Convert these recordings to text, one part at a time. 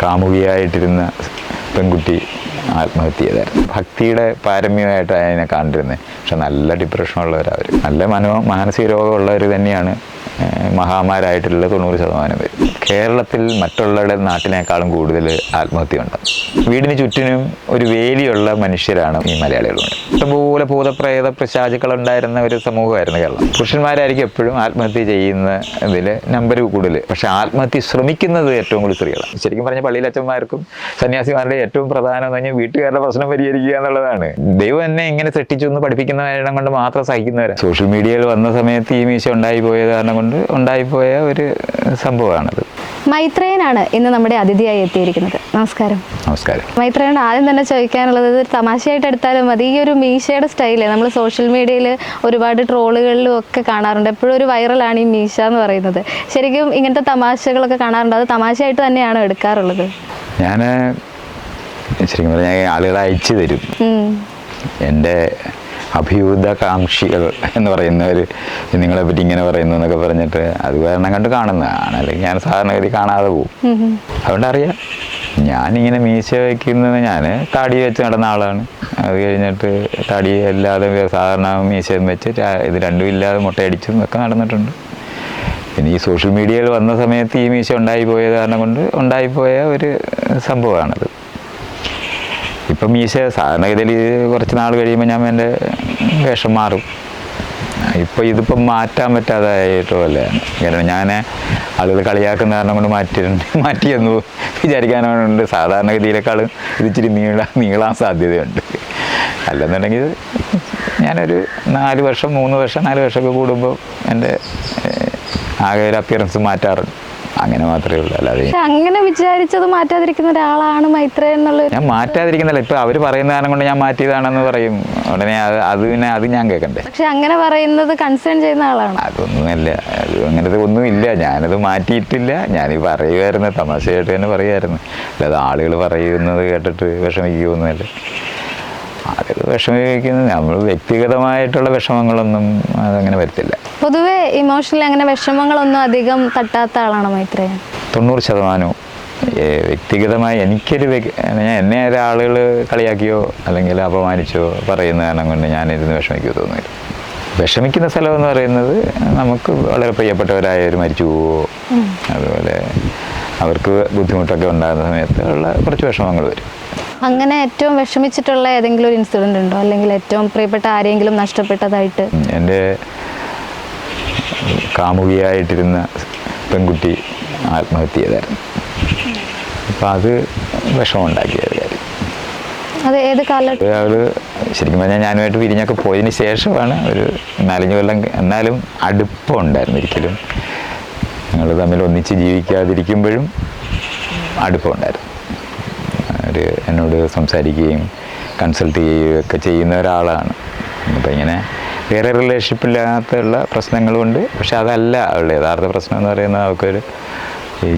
കാമുകിയായിട്ടിരുന്ന പെൺകുട്ടി ആത്മഹത്യ ചെയ്തായിരുന്നു. ഭക്തിയുടെ പാരമ്യമായിട്ട് അതിനെ കണ്ടിരുന്നത്. പക്ഷെ നല്ല ഡിപ്രഷനുള്ളവരവർ, നല്ല മാനസിക രോഗമുള്ളവർ തന്നെയാണ് മഹാമാരായിട്ടുള്ള 90% പേര്. കേരളത്തിൽ മറ്റുള്ള നാട്ടിനേക്കാളും കൂടുതൽ ആത്മഹത്യ ഉണ്ട്. വീടിന് ചുറ്റിനും ഒരു വേലിയുള്ള മനുഷ്യരാണ് ഈ മലയാളികളുണ്ട്. ഇഷ്ടംപോലെ ഭൂതപ്രേത പിശാചുക്കളുണ്ടായിരുന്ന ഒരു സമൂഹമായിരുന്നു കേരളം. പുരുഷന്മാരായിരിക്കും എപ്പോഴും ആത്മഹത്യ ചെയ്യുന്ന ഇതിൽ നമ്പർ കൂടുതൽ. പക്ഷെ ആത്മഹത്യ ശ്രമിക്കുന്നത് ഏറ്റവും കൂടുതൽ സ്ത്രീകളാണ്. ശരിക്കും പറഞ്ഞാൽ പള്ളിയിലച്ചന്മാർക്കും സന്യാസിമാരുടെ ഏറ്റവും പ്രധാനം എന്ന് പറഞ്ഞാൽ വീട്ടുകാരുടെ പ്രശ്നം പരിഹരിക്കുക എന്നുള്ളതാണ്. ദൈവം എന്നെ ഇങ്ങനെ സൃഷ്ടിച്ചു എന്ന് പഠിപ്പിക്കുന്ന കാരണം കൊണ്ട് മാത്രം സഹിക്കുന്നവരാണ്. സോഷ്യൽ മീഡിയയിൽ വന്ന സമയത്ത് ഈ മീശ ഉണ്ടായിപ്പോയത് കാരണം കൊണ്ട് ഉണ്ടായിപ്പോയ ഒരു സംഭവമാണത്. മൈത്രേയനാണ് ഇന്ന് നമ്മുടെ അതിഥിയായി എത്തിയിരിക്കുന്നത്. നമസ്കാരം. നമസ്കാരം. മൈത്രേയൻ, ആദ്യം തന്നെ ചോദിക്കാനുള്ളത്, ഒരു തമാശയായിട്ട് എടുത്താലും മതി, ഈ ഒരു മീശയുടെ സ്റ്റൈല് നമ്മൾ സോഷ്യൽ മീഡിയയിൽ ഒരുപാട് ട്രോളുകളിലും ഒക്കെ കാണാറുണ്ട്. എപ്പോഴും ഒരു വൈറലാണ് ഈ മീശ എന്ന് പറയുന്നത്. ശരിക്കും ഇങ്ങനത്തെ തമാശകളൊക്കെ കാണാറുണ്ട്, അത് തമാശയായിട്ട് തന്നെയാണ് എടുക്കാറുള്ളത്? ഞാൻ ശരിക്കും പറഞ്ഞാൽ ആളുകളെ അയച്ചു തരും. എൻ്റെ അഭ്യുദകാംക്ഷികൾ എന്ന് പറയുന്നവർ നിങ്ങളെ പറ്റി ഇങ്ങനെ പറയുന്നു എന്നൊക്കെ പറഞ്ഞിട്ട് അത് കാരണം കണ്ട് കാണുന്നതാണ്. അല്ലെങ്കിൽ ഞാൻ സാധാരണഗതി കാണാതെ പോകും. അതുകൊണ്ട് അറിയാം ഞാനിങ്ങനെ മീശ വയ്ക്കുന്നത്. ഞാൻ താടി വെച്ച് നടന്ന ആളാണ്. അത് കഴിഞ്ഞിട്ട് താടി അല്ലാതെ സാധാരണ മീശയും വെച്ച് ഇത് രണ്ടും ഇല്ലാതെ മുട്ടയടിച്ചും ഒക്കെ നടന്നിട്ടുണ്ട്. പിന്നെ ഈ സോഷ്യൽ മീഡിയയിൽ വന്ന സമയത്ത് ഈ മീശ ഉണ്ടായിപ്പോയത് കാരണം കൊണ്ട് ഉണ്ടായിപ്പോയ ഒരു സംഭവമാണത്. ഇപ്പം മീശ സാധാരണഗതിയിൽ കുറച്ച് നാൾ കഴിയുമ്പോൾ ഞാൻ എൻ്റെ വേഷം മാറും. ഇതിപ്പം മാറ്റാൻ പറ്റാതായിട്ടല്ല. കാരണം ഞാൻ ആളുകൾ കളിയാക്കുന്ന കാരണം കൊണ്ട് മാറ്റിയെന്ന് വിചാരിക്കാനുണ്ട്. സാധാരണഗതിയിലേക്കാളും ഇതിച്ചിരി നീളാൻ സാധ്യതയുണ്ട്. അല്ലെന്നുണ്ടെങ്കിൽ ഞാനൊരു 4 വർഷം 3 വർഷം 4 വർഷമൊക്കെ കൂടുമ്പോൾ എൻ്റെ ആകെ ഒരു അപ്പിയറൻസ് മാറ്റാറുണ്ട്. അങ്ങനെ മാത്രമേ ഉള്ളൂ. അല്ലാതെ അങ്ങനെ വിചാരിച്ചത് മാറ്റാതിരിക്കുന്ന ഒരാളാണ് മൈത്രേയൻ എന്നുള്ളത്. ഞാൻ മാറ്റാതിരിക്കുന്നില്ല. ഇപ്പം അവർ പറയുന്ന കാരണം കൊണ്ട് ഞാൻ മാറ്റിയതാണെന്ന് പറയും. ഉടനെ അത് ഞാൻ കേൾക്കണ്ടേ? പക്ഷെ അങ്ങനെ പറയുന്നത് കൺസേൺ ചെയ്യുന്ന ആളാണ്. അതൊന്നുമല്ല, അങ്ങനത്തെ ഒന്നുമില്ല. ഞാനത് മാറ്റിയിട്ടില്ല. ഞാനീ പറയുമായിരുന്നു, തമാശയായിട്ട് തന്നെ പറയുമായിരുന്നു. അല്ലാതെ ആളുകൾ പറയുന്നത് കേട്ടിട്ട് വിഷമിക്കുമൊന്നുമല്ല. ആളുകൾ വിഷമിക്കുന്നത് നമ്മൾ വ്യക്തിഗതമായിട്ടുള്ള വിഷമങ്ങളൊന്നും അതങ്ങനെ വരത്തില്ല. പൊതുവെ ഇമോഷണലി അങ്ങനെ വിഷമങ്ങളൊന്നും അധികം തട്ടാത്ത ആളാണ് മൈത്രേയൻ. 90% വ്യക്തിഗതമായി എന്നെ ഒരാളുകൾ കളിയാക്കിയോ അല്ലെങ്കിൽ അപമാനിച്ചോ പറയുന്ന കാരണം കൊണ്ട് ഞാനിരുന്ന് വിഷമിക്കുമോ തോന്നില്ല. വിഷമിക്കുന്ന സ്ഥലം എന്ന് പറയുന്നത് നമുക്ക് വളരെ പ്രിയപ്പെട്ടവരായവർ മരിച്ചു പോവോ, അതുപോലെ അവർക്ക് ബുദ്ധിമുട്ടൊക്കെ ഉണ്ടാകുന്ന സമയത്ത് ഉള്ള കുറച്ച് വിഷമങ്ങൾ വരും. അങ്ങനെ ഏറ്റവും വിഷമിച്ചിട്ടുള്ള ഏതെങ്കിലും ഒരു ഇൻസിഡന്റ് ഉണ്ടോ? അല്ലെങ്കിൽ ഏറ്റവും പ്രിയപ്പെട്ട ആരെങ്കിലും നഷ്ടപ്പെട്ടതായിട്ട്? എൻ്റെ കാമുകിയായിട്ടിരുന്ന പെൺകുട്ടി ആത്മഹത്യ ചെയ്തായിരുന്നു. അപ്പം അത് വിഷമമുണ്ടാക്കിയ ഒരു കാര്യം. അത് ഏത് കാലത്ത്? അവർ ശരിക്കും പറഞ്ഞാൽ ഞാനുമായിട്ട് പിരിഞ്ഞൊക്കെ പോയതിന് ശേഷമാണ് ഒരു 4-5 കൊല്ലം. എന്നാലും അടുപ്പമുണ്ടായിരുന്നു. ഒരിക്കലും ഞങ്ങൾ തമ്മിൽ ഒന്നിച്ച് ജീവിക്കാതിരിക്കുമ്പോഴും അടുപ്പമുണ്ടായിരുന്നു. അവർ എന്നോട് സംസാരിക്കുകയും കൺസൾട്ട് ചെയ്യുകയും ഒക്കെ ചെയ്യുന്ന ഒരാളാണ്. അപ്പം ഇങ്ങനെ വേറെ റിലേഷൻഷിപ്പില്ലാത്തുള്ള പ്രശ്നങ്ങളുണ്ട്. പക്ഷെ അതല്ല അവളുടെ യഥാർത്ഥ പ്രശ്നം എന്ന് പറയുന്നത് അവർക്കൊരു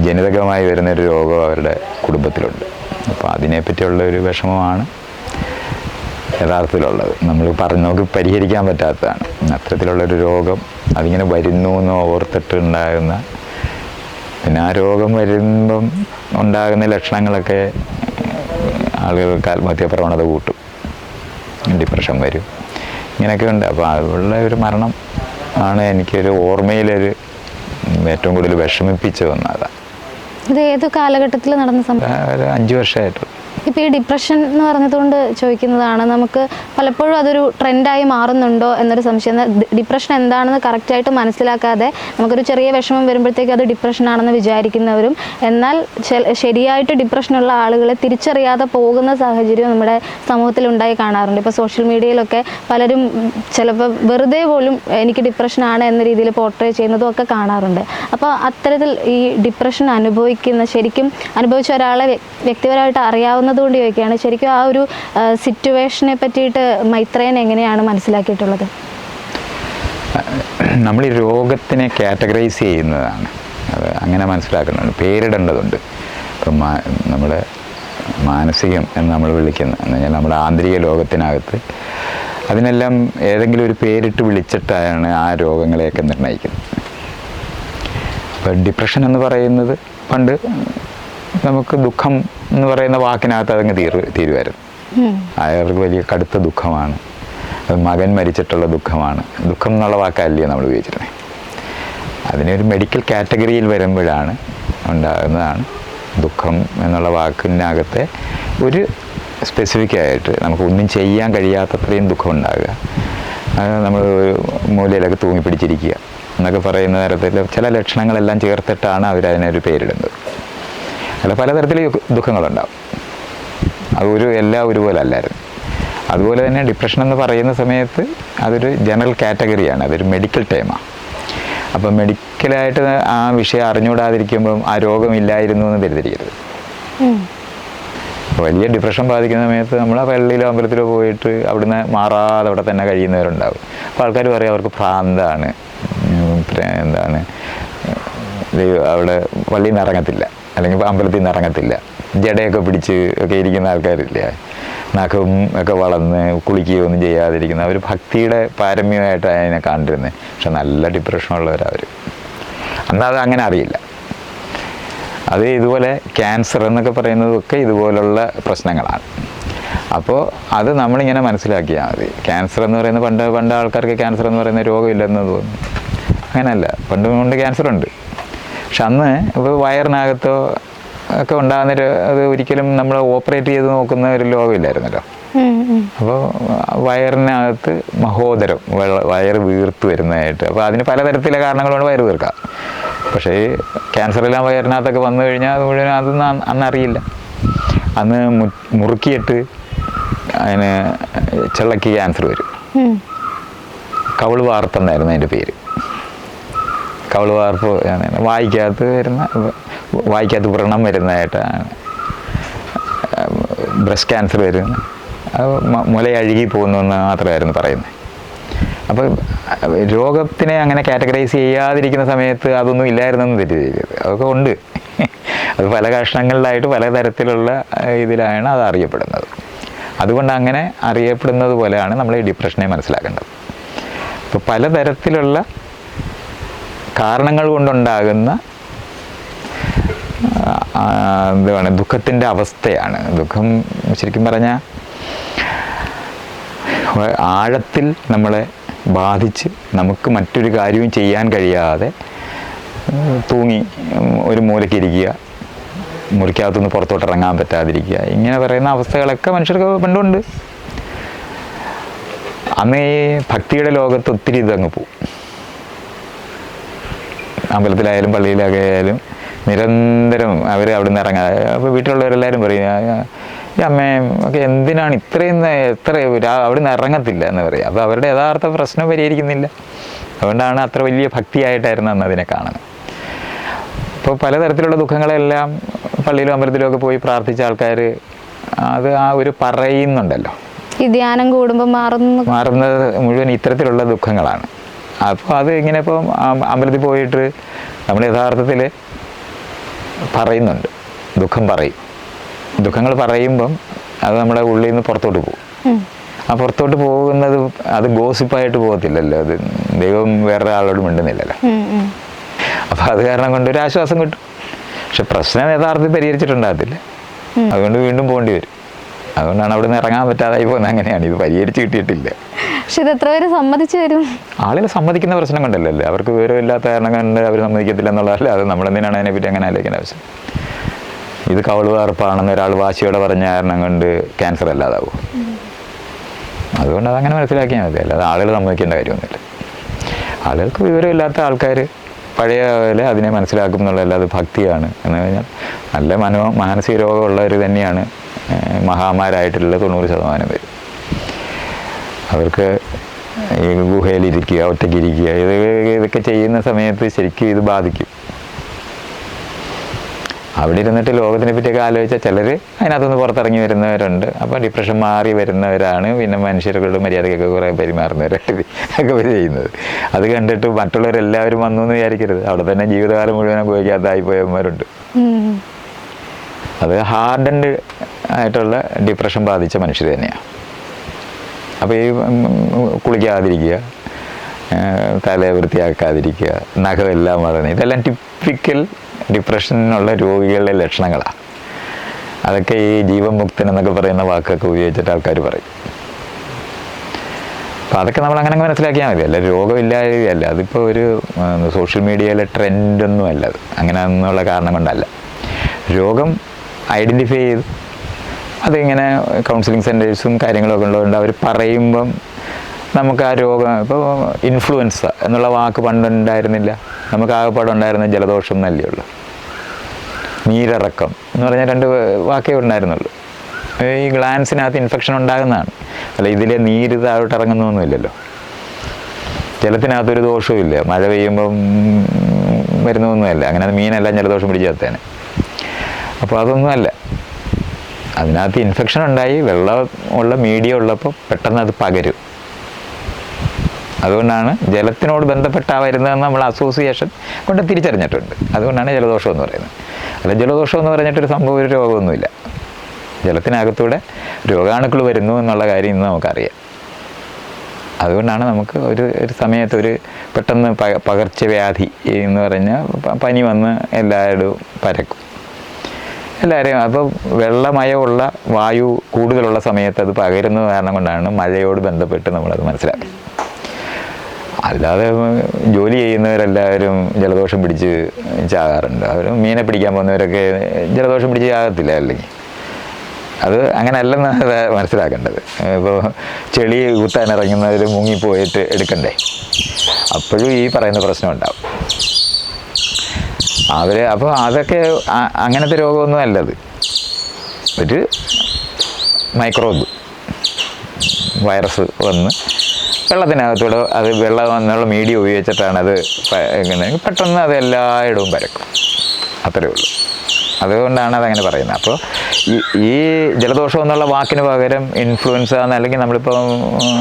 ജനിതകമായി വരുന്നൊരു രോഗം അവരുടെ കുടുംബത്തിലുണ്ട്. അപ്പോൾ അതിനെപ്പറ്റിയുള്ള ഒരു വിഷമമാണ് യഥാർത്ഥത്തിലുള്ളത്. നമ്മൾ നമുക്ക് പരിഹരിക്കാൻ പറ്റാത്തതാണ്. അത്തരത്തിലുള്ളൊരു രോഗം അതിങ്ങനെ വരുന്നു എന്ന് ഓർത്തിട്ട് ഉണ്ടാകുന്ന, പിന്നെ ആ രോഗം വരുമ്പം ഉണ്ടാകുന്ന ലക്ഷണങ്ങളൊക്കെ ആളുകൾക്ക് ആത്മഹത്യാ പ്രവണത കൂട്ടും, ഡിപ്രഷൻ വരും, ഇങ്ങനെയൊക്കെ ഉണ്ട്. അപ്പോൾ അതുള്ള ഒരു മരണം ആണ് എനിക്കൊരു ഓർമ്മയിലൊരു ഏറ്റവും കൂടുതൽ വിഷമിപ്പിച്ചു വന്നതാണ്. ഇത് ഏത് കാലഘട്ടത്തിൽ നടന്ന സംഭവം? ഒരു 5 വർഷമായിട്ടു. ഇപ്പോൾ ഈ ഡിപ്രഷൻ എന്ന് പറഞ്ഞതുകൊണ്ട് ചോദിക്കുന്നതാണ്. നമുക്ക് പലപ്പോഴും അതൊരു ട്രെൻഡായി മാറുന്നുണ്ടോ എന്നൊരു സംശയം. ഡിപ്രഷൻ എന്താണെന്ന് കറക്റ്റായിട്ട് മനസ്സിലാക്കാതെ നമുക്കൊരു ചെറിയ വിഷമം വരുമ്പോഴത്തേക്ക് അത് ഡിപ്രഷനാണെന്ന് വിചാരിക്കുന്നവരും, എന്നാൽ ശരിയായിട്ട് ഡിപ്രഷനുള്ള ആളുകളെ തിരിച്ചറിയാതെ പോകുന്ന സാഹചര്യം നമ്മുടെ സമൂഹത്തിൽ ഉണ്ടായി കാണാറുണ്ട്. ഇപ്പോൾ സോഷ്യൽ മീഡിയയിലൊക്കെ പലരും ചിലപ്പോൾ വെറുതെ പോലും എനിക്ക് ഡിപ്രഷനാണ് എന്ന രീതിയിൽ പോർട്രേ ചെയ്യുന്നതും ഒക്കെ കാണാറുണ്ട്. അപ്പോൾ അത്തരത്തിൽ ഈ ഡിപ്രഷൻ ശരിക്കും അനുഭവിച്ച ഒരാളെ വ്യക്തിപരമായിട്ട് അറിയാവുന്ന കൊണ്ട് ചോദിക്കുകയാണ്, ശരിക്കും ആ ഒരു സിറ്റുവേഷനെ പറ്റിയിട്ട് മൈത്രേയൻ എങ്ങനെയാണ് മനസ്സിലാക്കിയിട്ടുള്ളത്? നമ്മൾ ഈ രോഗത്തിനെ കാറ്റഗറൈസ് ചെയ്യുന്നതാണ്, അത് അങ്ങനെ മനസ്സിലാക്കുന്നുണ്ട്, പേരിടേണ്ടതുണ്ട്. ഇപ്പം നമ്മുടെ മാനസികം എന്ന് നമ്മൾ വിളിക്കുന്നത് എന്ന് പറഞ്ഞാൽ നമ്മുടെ ആന്തരിക ലോകത്തിനകത്ത് അതിനെല്ലാം ഏതെങ്കിലും ഒരു പേരിട്ട് വിളിച്ചിട്ടാണ് ആ രോഗങ്ങളെയൊക്കെ നിർണ്ണയിക്കുന്നത്. ഇപ്പം ഡിപ്രഷൻ എന്ന് പറയുന്നത് പണ്ട് നമുക്ക് ദുഃഖം എന്ന് പറയുന്ന വാക്കിനകത്ത് അതങ്ങ് തീരുമായിരുന്നു. അയാൾക്ക് വലിയ കടുത്ത ദുഃഖമാണ്, അത് മകൻ മരിച്ചിട്ടുള്ള ദുഃഖമാണ്. ദുഃഖം എന്നുള്ള വാക്കല്ലേ നമ്മൾ ഉപയോഗിച്ചിരുന്നത്. അതിനൊരു മെഡിക്കൽ കാറ്റഗറിയിൽ വരുമ്പോഴാണ് ഉണ്ടാകുന്നതാണ് ദുഃഖം എന്നുള്ള വാക്കിനകത്തെ ഒരു സ്പെസിഫിക് ആയിട്ട് നമുക്ക് ഒന്നും ചെയ്യാൻ കഴിയാത്തത്രയും ദുഃഖം ഉണ്ടാകുക, നമ്മൾ മൂലയിലൊക്കെ തൂങ്ങിപ്പിടിച്ചിരിക്കുക എന്നൊക്കെ പറയുന്ന തരത്തിൽ ചില ലക്ഷണങ്ങളെല്ലാം ചേർത്തിട്ടാണ് അവരതിനൊരു പേരിടുന്നത്. അല്ല, പലതരത്തിൽ ദുഃഖങ്ങളുണ്ടാവും. അത് എല്ലാം ഒരുപോലെ അല്ലായിരുന്നു. അതുപോലെ തന്നെ ഡിപ്രഷൻ എന്ന് പറയുന്ന സമയത്ത് അതൊരു ജനറൽ കാറ്റഗറിയാണ്, അതൊരു മെഡിക്കൽ ടേമാണ്. അപ്പം മെഡിക്കലായിട്ട് ആ വിഷയം അറിഞ്ഞുകൂടാതിരിക്കുമ്പം ആ രോഗമില്ലായിരുന്നു എന്ന് ധരിച്ചിരിക്കരുത്. വലിയ ഡിപ്രഷൻ ബാധിക്കുന്ന സമയത്ത് നമ്മൾ ആ പള്ളിയിലോ അമ്പലത്തിലോ പോയിട്ട് അവിടുന്ന് മാറാതെ അവിടെ തന്നെ കഴിയുന്നവരുണ്ടാവും. അപ്പോൾ ആൾക്കാർ പറയും അവർക്ക് ഭ്രാന്താണ്, എന്താണ് അവിടെ പള്ളിയിൽ നിന്ന് ഇറങ്ങത്തില്ല, അല്ലെങ്കിൽ അമ്പലത്തിൽ നിന്ന് ഇറങ്ങത്തില്ല, ജടയൊക്കെ പിടിച്ച് ഒക്കെ ഇരിക്കുന്ന ആൾക്കാരില്ല, നഖം ഒക്കെ വളർന്ന് കുളിക്കുകയൊന്നും ചെയ്യാതിരിക്കുന്ന അവർ ഭക്തിയുടെ പാരമ്യമായിട്ട് അതിനെ കണ്ടിരുന്നത്. പക്ഷെ നല്ല ഡിപ്രഷനുള്ളവരവർ അന്നത് അങ്ങനെ അറിയില്ല. അത് ഇതുപോലെ ക്യാൻസർ എന്നൊക്കെ പറയുന്നതൊക്കെ ഇതുപോലുള്ള പ്രശ്നങ്ങളാണ്. അപ്പോൾ അത് നമ്മളിങ്ങനെ മനസ്സിലാക്കിയാൽ മതി. ക്യാൻസർ എന്ന് പറയുന്ന പണ്ട് ആൾക്കാർക്ക് ക്യാൻസർ എന്ന് പറയുന്ന രോഗമില്ലെന്ന് തോന്നുന്നു. അങ്ങനെയല്ല, പണ്ട് ക്യാൻസർ ഉണ്ട്. പക്ഷെ അന്ന് ഇപ്പോൾ വയറിനകത്തോ ഒക്കെ ഉണ്ടാകുന്ന അത് ഒരിക്കലും നമ്മൾ ഓപ്പറേറ്റ് ചെയ്ത് നോക്കുന്ന ഒരു രോഗമില്ലായിരുന്നല്ലോ. അപ്പോൾ വയറിനകത്ത് മഹോദരം, വയറ് വീർത്ത് വരുന്നതായിട്ട്, അപ്പോൾ അതിന് പലതരത്തിലെ കാരണങ്ങളുകൊണ്ട് വയറ് വീർക്കാം. പക്ഷേ ക്യാൻസറെല്ലാം വയറിനകത്തൊക്കെ വന്നു കഴിഞ്ഞാൽ അത് മുഴുവൻ അതൊന്നും അന്നറിയില്ല. അന്ന് മുറുക്കിയിട്ട് അതിന് ചെള്ളക്ക് ക്യാൻസർ വരും. കവിള് വാർപ്പെന്നായിരുന്നു അതിൻ്റെ പേര്. കവിള് വാർപ്പ് വായിക്കകത്ത് വ്രണം വരുന്നതായിട്ടാണ് ബ്രസ്റ്റ് ക്യാൻസർ വരുന്നത്. മുല അഴുകി പോകുന്നു എന്ന് മാത്രമായിരുന്നു പറയുന്നത്. അപ്പോൾ രോഗത്തിനെ അങ്ങനെ കാറ്റഗറൈസ് ചെയ്യാതിരിക്കുന്ന സമയത്ത് അതൊന്നും ഇല്ലായിരുന്നെന്ന് തെറ്റിദ്ധരിക്കരുത്. അതൊക്കെ ഉണ്ട്. അത് പല കഷ്ണങ്ങളിലായിട്ട് പലതരത്തിലുള്ള ഇതിലാണ് അത് അറിയപ്പെടുന്നത്. അതുകൊണ്ട് അങ്ങനെ അറിയപ്പെടുന്നത് പോലെയാണ് നമ്മൾ ഈ ഡിപ്രഷനെ മനസ്സിലാക്കേണ്ടത്. ഇപ്പോൾ പലതരത്തിലുള്ള കാരണങ്ങൾ കൊണ്ടുണ്ടാകുന്ന എന്താണ് ദുഃഖത്തിൻ്റെ അവസ്ഥയാണ്. ദുഃഖം ശരിക്കും പറഞ്ഞാൽ ആഴത്തിൽ നമ്മളെ ബാധിച്ച് നമുക്ക് മറ്റൊരു കാര്യവും ചെയ്യാൻ കഴിയാതെ തൂങ്ങി ഒരു മൂലയ്ക്കിരിക്കുക, മുറിക്കകത്തുനിന്ന് പുറത്തോട്ട് ഇറങ്ങാൻ പറ്റാതിരിക്കുക, ഇങ്ങനെ പറയുന്ന അവസ്ഥകളൊക്കെ മനുഷ്യർക്ക് പണ്ടുണ്ട്. അന്ന് ഈ ഭക്തിയുടെ ലോകത്ത് ഒത്തിരി ഇതങ്ങ് പോവും. അമ്പലത്തിലായാലും പള്ളിയിലൊക്കെ ആയാലും നിരന്തരം അവർ അവിടെ നിന്ന് ഇറങ്ങാതെ, അപ്പോൾ വീട്ടിലുള്ളവരെല്ലാവരും പറയും ഈ അമ്മയും ഒക്കെ എന്തിനാണ് എത്ര അവിടെ നിന്ന് ഇറങ്ങത്തില്ല എന്ന് പറയും. അപ്പോൾ അവരുടെ യഥാർത്ഥ പ്രശ്നം പരിഹരിക്കുന്നില്ല. അതുകൊണ്ടാണ് അത്ര വലിയ ഭക്തിയായിട്ടായിരുന്നു അന്ന് അതിനെ കാണുന്നത്. അപ്പോൾ പലതരത്തിലുള്ള ദുഃഖങ്ങളെല്ലാം പള്ളിയിലും അമ്പലത്തിലും ഒക്കെ പോയി പ്രാർത്ഥിച്ച ആൾക്കാർ അത് ആ ഒരു പറയുന്നുണ്ടല്ലോ, ഈ ധ്യാനം കൂടുമ്പോൾ മാറുന്നത് മുഴുവൻ ഇത്തരത്തിലുള്ള ദുഃഖങ്ങളാണ്. അപ്പോൾ അത് ഇങ്ങനെ ഇപ്പോൾ അമ്പലത്തിൽ പോയിട്ട് നമ്മൾ യഥാർത്ഥത്തിൽ പറയുന്നുണ്ട്, ദുഃഖം പറയും. ദുഃഖങ്ങൾ പറയുമ്പം അത് നമ്മുടെ ഉള്ളിൽ നിന്ന് പുറത്തോട്ട് പോകും. ആ പുറത്തോട്ട് പോകുന്നത് അത് ഗോസിപ്പായിട്ട് പോകത്തില്ലല്ലോ, അത് ദൈവം വേറെ ആളോട് മിണ്ടുന്നില്ലല്ലോ. അപ്പോൾ അത് കാരണം കൊണ്ട് ഒരു ആശ്വാസം കിട്ടും. പക്ഷെ പ്രശ്നം യഥാർത്ഥത്തിൽ പരിഹരിച്ചിട്ടുണ്ടാകത്തില്ല. അതുകൊണ്ട് വീണ്ടും പോകേണ്ടി വരും. അതുകൊണ്ടാണ് അവിടെ നിന്ന് ഇറങ്ങാൻ പറ്റാതായി പോകുന്നത്. അങ്ങനെയാണ്, ഇത് പരിഹരിച്ച് കിട്ടിയിട്ടില്ല. പക്ഷെ ഇത് എത്ര പേര് സമ്മതിച്ചു വരും? ആളുകൾ സമ്മതിക്കുന്ന പ്രശ്നം കൊണ്ടല്ലേ, അവർക്ക് വിവരമില്ലാത്ത കാരണം കൊണ്ട് അവർ സമ്മതിക്കത്തില്ല എന്നുള്ളതല്ല. അത് നമ്മളെന്തിനാണ് അതിനെപ്പറ്റി അങ്ങനെ ആലോചിക്കേണ്ട ആവശ്യം? ഇത് കവിള് വാർപ്പാണെന്ന് ഒരാൾ വാശിയോടെ പറഞ്ഞ കാരണം കൊണ്ട് ക്യാൻസർ അല്ലാതാവും. അതുകൊണ്ട് അതങ്ങനെ മനസ്സിലാക്കിയാൽ മതി. അല്ലാതെ ആളുകൾ സമ്മതിക്കേണ്ട കാര്യമൊന്നുമില്ല. ആളുകൾക്ക് വിവരമില്ലാത്ത ആൾക്കാർ പഴയ പോലെ അതിനെ മനസ്സിലാക്കും എന്നുള്ളതല്ല, അത് ഭക്തിയാണ്. എന്ന് കഴിഞ്ഞാൽ നല്ല മാനസിക രോഗമുള്ളവർ തന്നെയാണ് മഹാന്മാരായിട്ടുള്ള 90% പേര്. അവർക്ക് ഈ ഗുഹയിലിരിക്കുക, ഒറ്റയ്ക്കിരിക്കുക, ഇതൊക്കെ ചെയ്യുന്ന സമയത്ത് ശരിക്കും ഇത് ബാധിക്കും. അവിടെ ഇരുന്നിട്ട് ലോകത്തിനെ പറ്റിയൊക്കെ ആലോചിച്ചാൽ ചിലർ അതിനകത്തുനിന്ന് പുറത്തിറങ്ങി വരുന്നവരുണ്ട്. അപ്പോൾ ഡിപ്രഷൻ മാറി വരുന്നവരാണ് പിന്നെ മനുഷ്യരുടെ മര്യാദയ്ക്കൊക്കെ കുറേ പെരുമാറുന്നവരായിട്ട് ഒക്കെ ചെയ്യുന്നത്. അത് കണ്ടിട്ട് മറ്റുള്ളവരെല്ലാവരും വന്നു എന്ന് വിചാരിക്കരുത്. അവിടെ തന്നെ ജീവിതകാലം മുഴുവൻ ഉപയോഗിക്കാതായി പോയവന്മാരുണ്ട്. അത് ഹാർഡൻഡ് ആയിട്ടുള്ള ഡിപ്രഷൻ ബാധിച്ച മനുഷ്യർ തന്നെയാണ്. അപ്പോൾ ഈ കുളിക്കാതിരിക്കുക, തല വൃത്തിയാക്കാതിരിക്കുക, നഖമെല്ലാം വളർന്ന്, ഇതെല്ലാം ടിപ്പിക്കൽ ഡിപ്രഷനുള്ള രോഗികളുടെ ലക്ഷണങ്ങളാണ്. അതൊക്കെ ഈ ജീവൻമുക്തൻ എന്നൊക്കെ പറയുന്ന വാക്കൊക്കെ ഉപയോഗിച്ചിട്ട് ആൾക്കാർ പറയും. അപ്പോൾ അതൊക്കെ നമ്മൾ അങ്ങനെ മനസ്സിലാക്കിയാൽ മതി. അല്ല രോഗമില്ലായല്ല, അതിപ്പോൾ ഒരു സോഷ്യൽ മീഡിയയിലെ ട്രെൻഡൊന്നും അല്ല അത്. അങ്ങനെ എന്നുള്ള കാരണം കൊണ്ടല്ല. രോഗം ഐഡൻറ്റിഫൈ ചെയ്ത് അതിങ്ങനെ കൗൺസിലിംഗ് സെൻറ്റേഴ്സും കാര്യങ്ങളൊക്കെ ഉള്ളതുകൊണ്ട് അവർ പറയുമ്പം നമുക്ക് ആ രോഗം, ഇപ്പോൾ ഇൻഫ്ലുവൻസ എന്നുള്ള വാക്ക് പണ്ടുണ്ടായിരുന്നില്ല, നമുക്ക് ആകെപ്പാടുണ്ടായിരുന്ന ജലദോഷം എന്നല്ലേ ഉള്ളൂ. നീരിറക്കം എന്ന് പറഞ്ഞാൽ 2 വാക്കേ ഉണ്ടായിരുന്നുള്ളൂ. ഈ ഗ്ലാൻസിനകത്ത് ഇൻഫെക്ഷൻ ഉണ്ടാകുന്നതാണ്, അല്ല ഇതിലെ നീര് താഴോട്ട് ഇറങ്ങുന്നൊന്നുമില്ലല്ലോ. ജലത്തിനകത്തൊരു ദോഷവും ഇല്ല, മഴ പെയ്യുമ്പം വരുന്നൊന്നുമല്ല. അങ്ങനെ മീനെല്ലാം ജലദോഷം പിടിച്ചേത്തേനെ. അപ്പോൾ അതൊന്നുമല്ല, അതിനകത്ത് ഇൻഫെക്ഷൻ ഉണ്ടായി, വെള്ളം ഉള്ള മീഡിയം ഉള്ളപ്പോൾ പെട്ടെന്ന് അത് പകരും. അതുകൊണ്ടാണ് ജലത്തിനോട് ബന്ധപ്പെട്ടാ വരുന്നതെന്ന് നമ്മൾ അസോസിയേഷൻ കൊണ്ട് തിരിച്ചറിഞ്ഞിട്ടുണ്ട്. അതുകൊണ്ടാണ് ജലദോഷം എന്ന് പറയുന്നത്. അല്ല ജലദോഷം എന്ന് പറഞ്ഞിട്ടൊരു സംഭവം, ഒരു രോഗമൊന്നുമില്ല. ജലത്തിനകത്തൂടെ രോഗാണുക്കൾ വരുന്നു എന്നുള്ള കാര്യം ഇന്ന് നമുക്കറിയാം. അതുകൊണ്ടാണ് നമുക്ക് ഒരു സമയത്ത് ഒരു പെട്ടെന്ന് പകർച്ചവ്യാധി എന്ന് പറഞ്ഞാൽ പനി വന്ന് എല്ലാവരും പരക്കും, എല്ലാവരെയും. അപ്പോൾ വെള്ളമയമുള്ള വായു കൂടുതലുള്ള സമയത്ത് അത് പകരുന്നത് കാരണം കൊണ്ടാണ് മഴയോട് ബന്ധപ്പെട്ട് നമ്മളത് മനസ്സിലാക്കുന്നത്. അല്ലാതെ ജോലി ചെയ്യുന്നവരെല്ലാവരും ജലദോഷം പിടിച്ച് ചാകാറുണ്ട്. അവർ മീനെ പിടിക്കാൻ പോകുന്നവരൊക്കെ ജലദോഷം പിടിച്ച് ചാകത്തില്ല. അല്ലെങ്കിൽ അത് അങ്ങനെ അല്ലെന്ന് മനസ്സിലാക്കേണ്ടത്. ഇപ്പോൾ ചെളി കുത്താൻ ഇറങ്ങുന്നവർ മുങ്ങിപ്പോയിട്ട് എടുക്കണ്ടേ, അപ്പോഴും ഈ പറയുന്ന പ്രശ്നം ഉണ്ടാവും. അപ്പോൾ അതൊക്കെ അങ്ങനത്തെ രോഗമൊന്നും അല്ലത്. ഒരു മൈക്രോബ് വൈറസ് വന്ന് വെള്ളത്തിനകത്തൂടെ അത് വെള്ളം എന്നുള്ള മീഡിയം ഉപയോഗിച്ചിട്ടാണ് അത് പെട്ടെന്ന് അത് എല്ലായിടവും പരക്കും. അത്രയേ ഉള്ളൂ. അതുകൊണ്ടാണ് അതങ്ങനെ പറയുന്നത്. അപ്പോൾ ഈ ജലദോഷം എന്നുള്ള വാക്കിന് പകരം ഇൻഫ്ലുവൻസ എന്നല്ലെങ്കിൽ നമ്മളിപ്പോൾ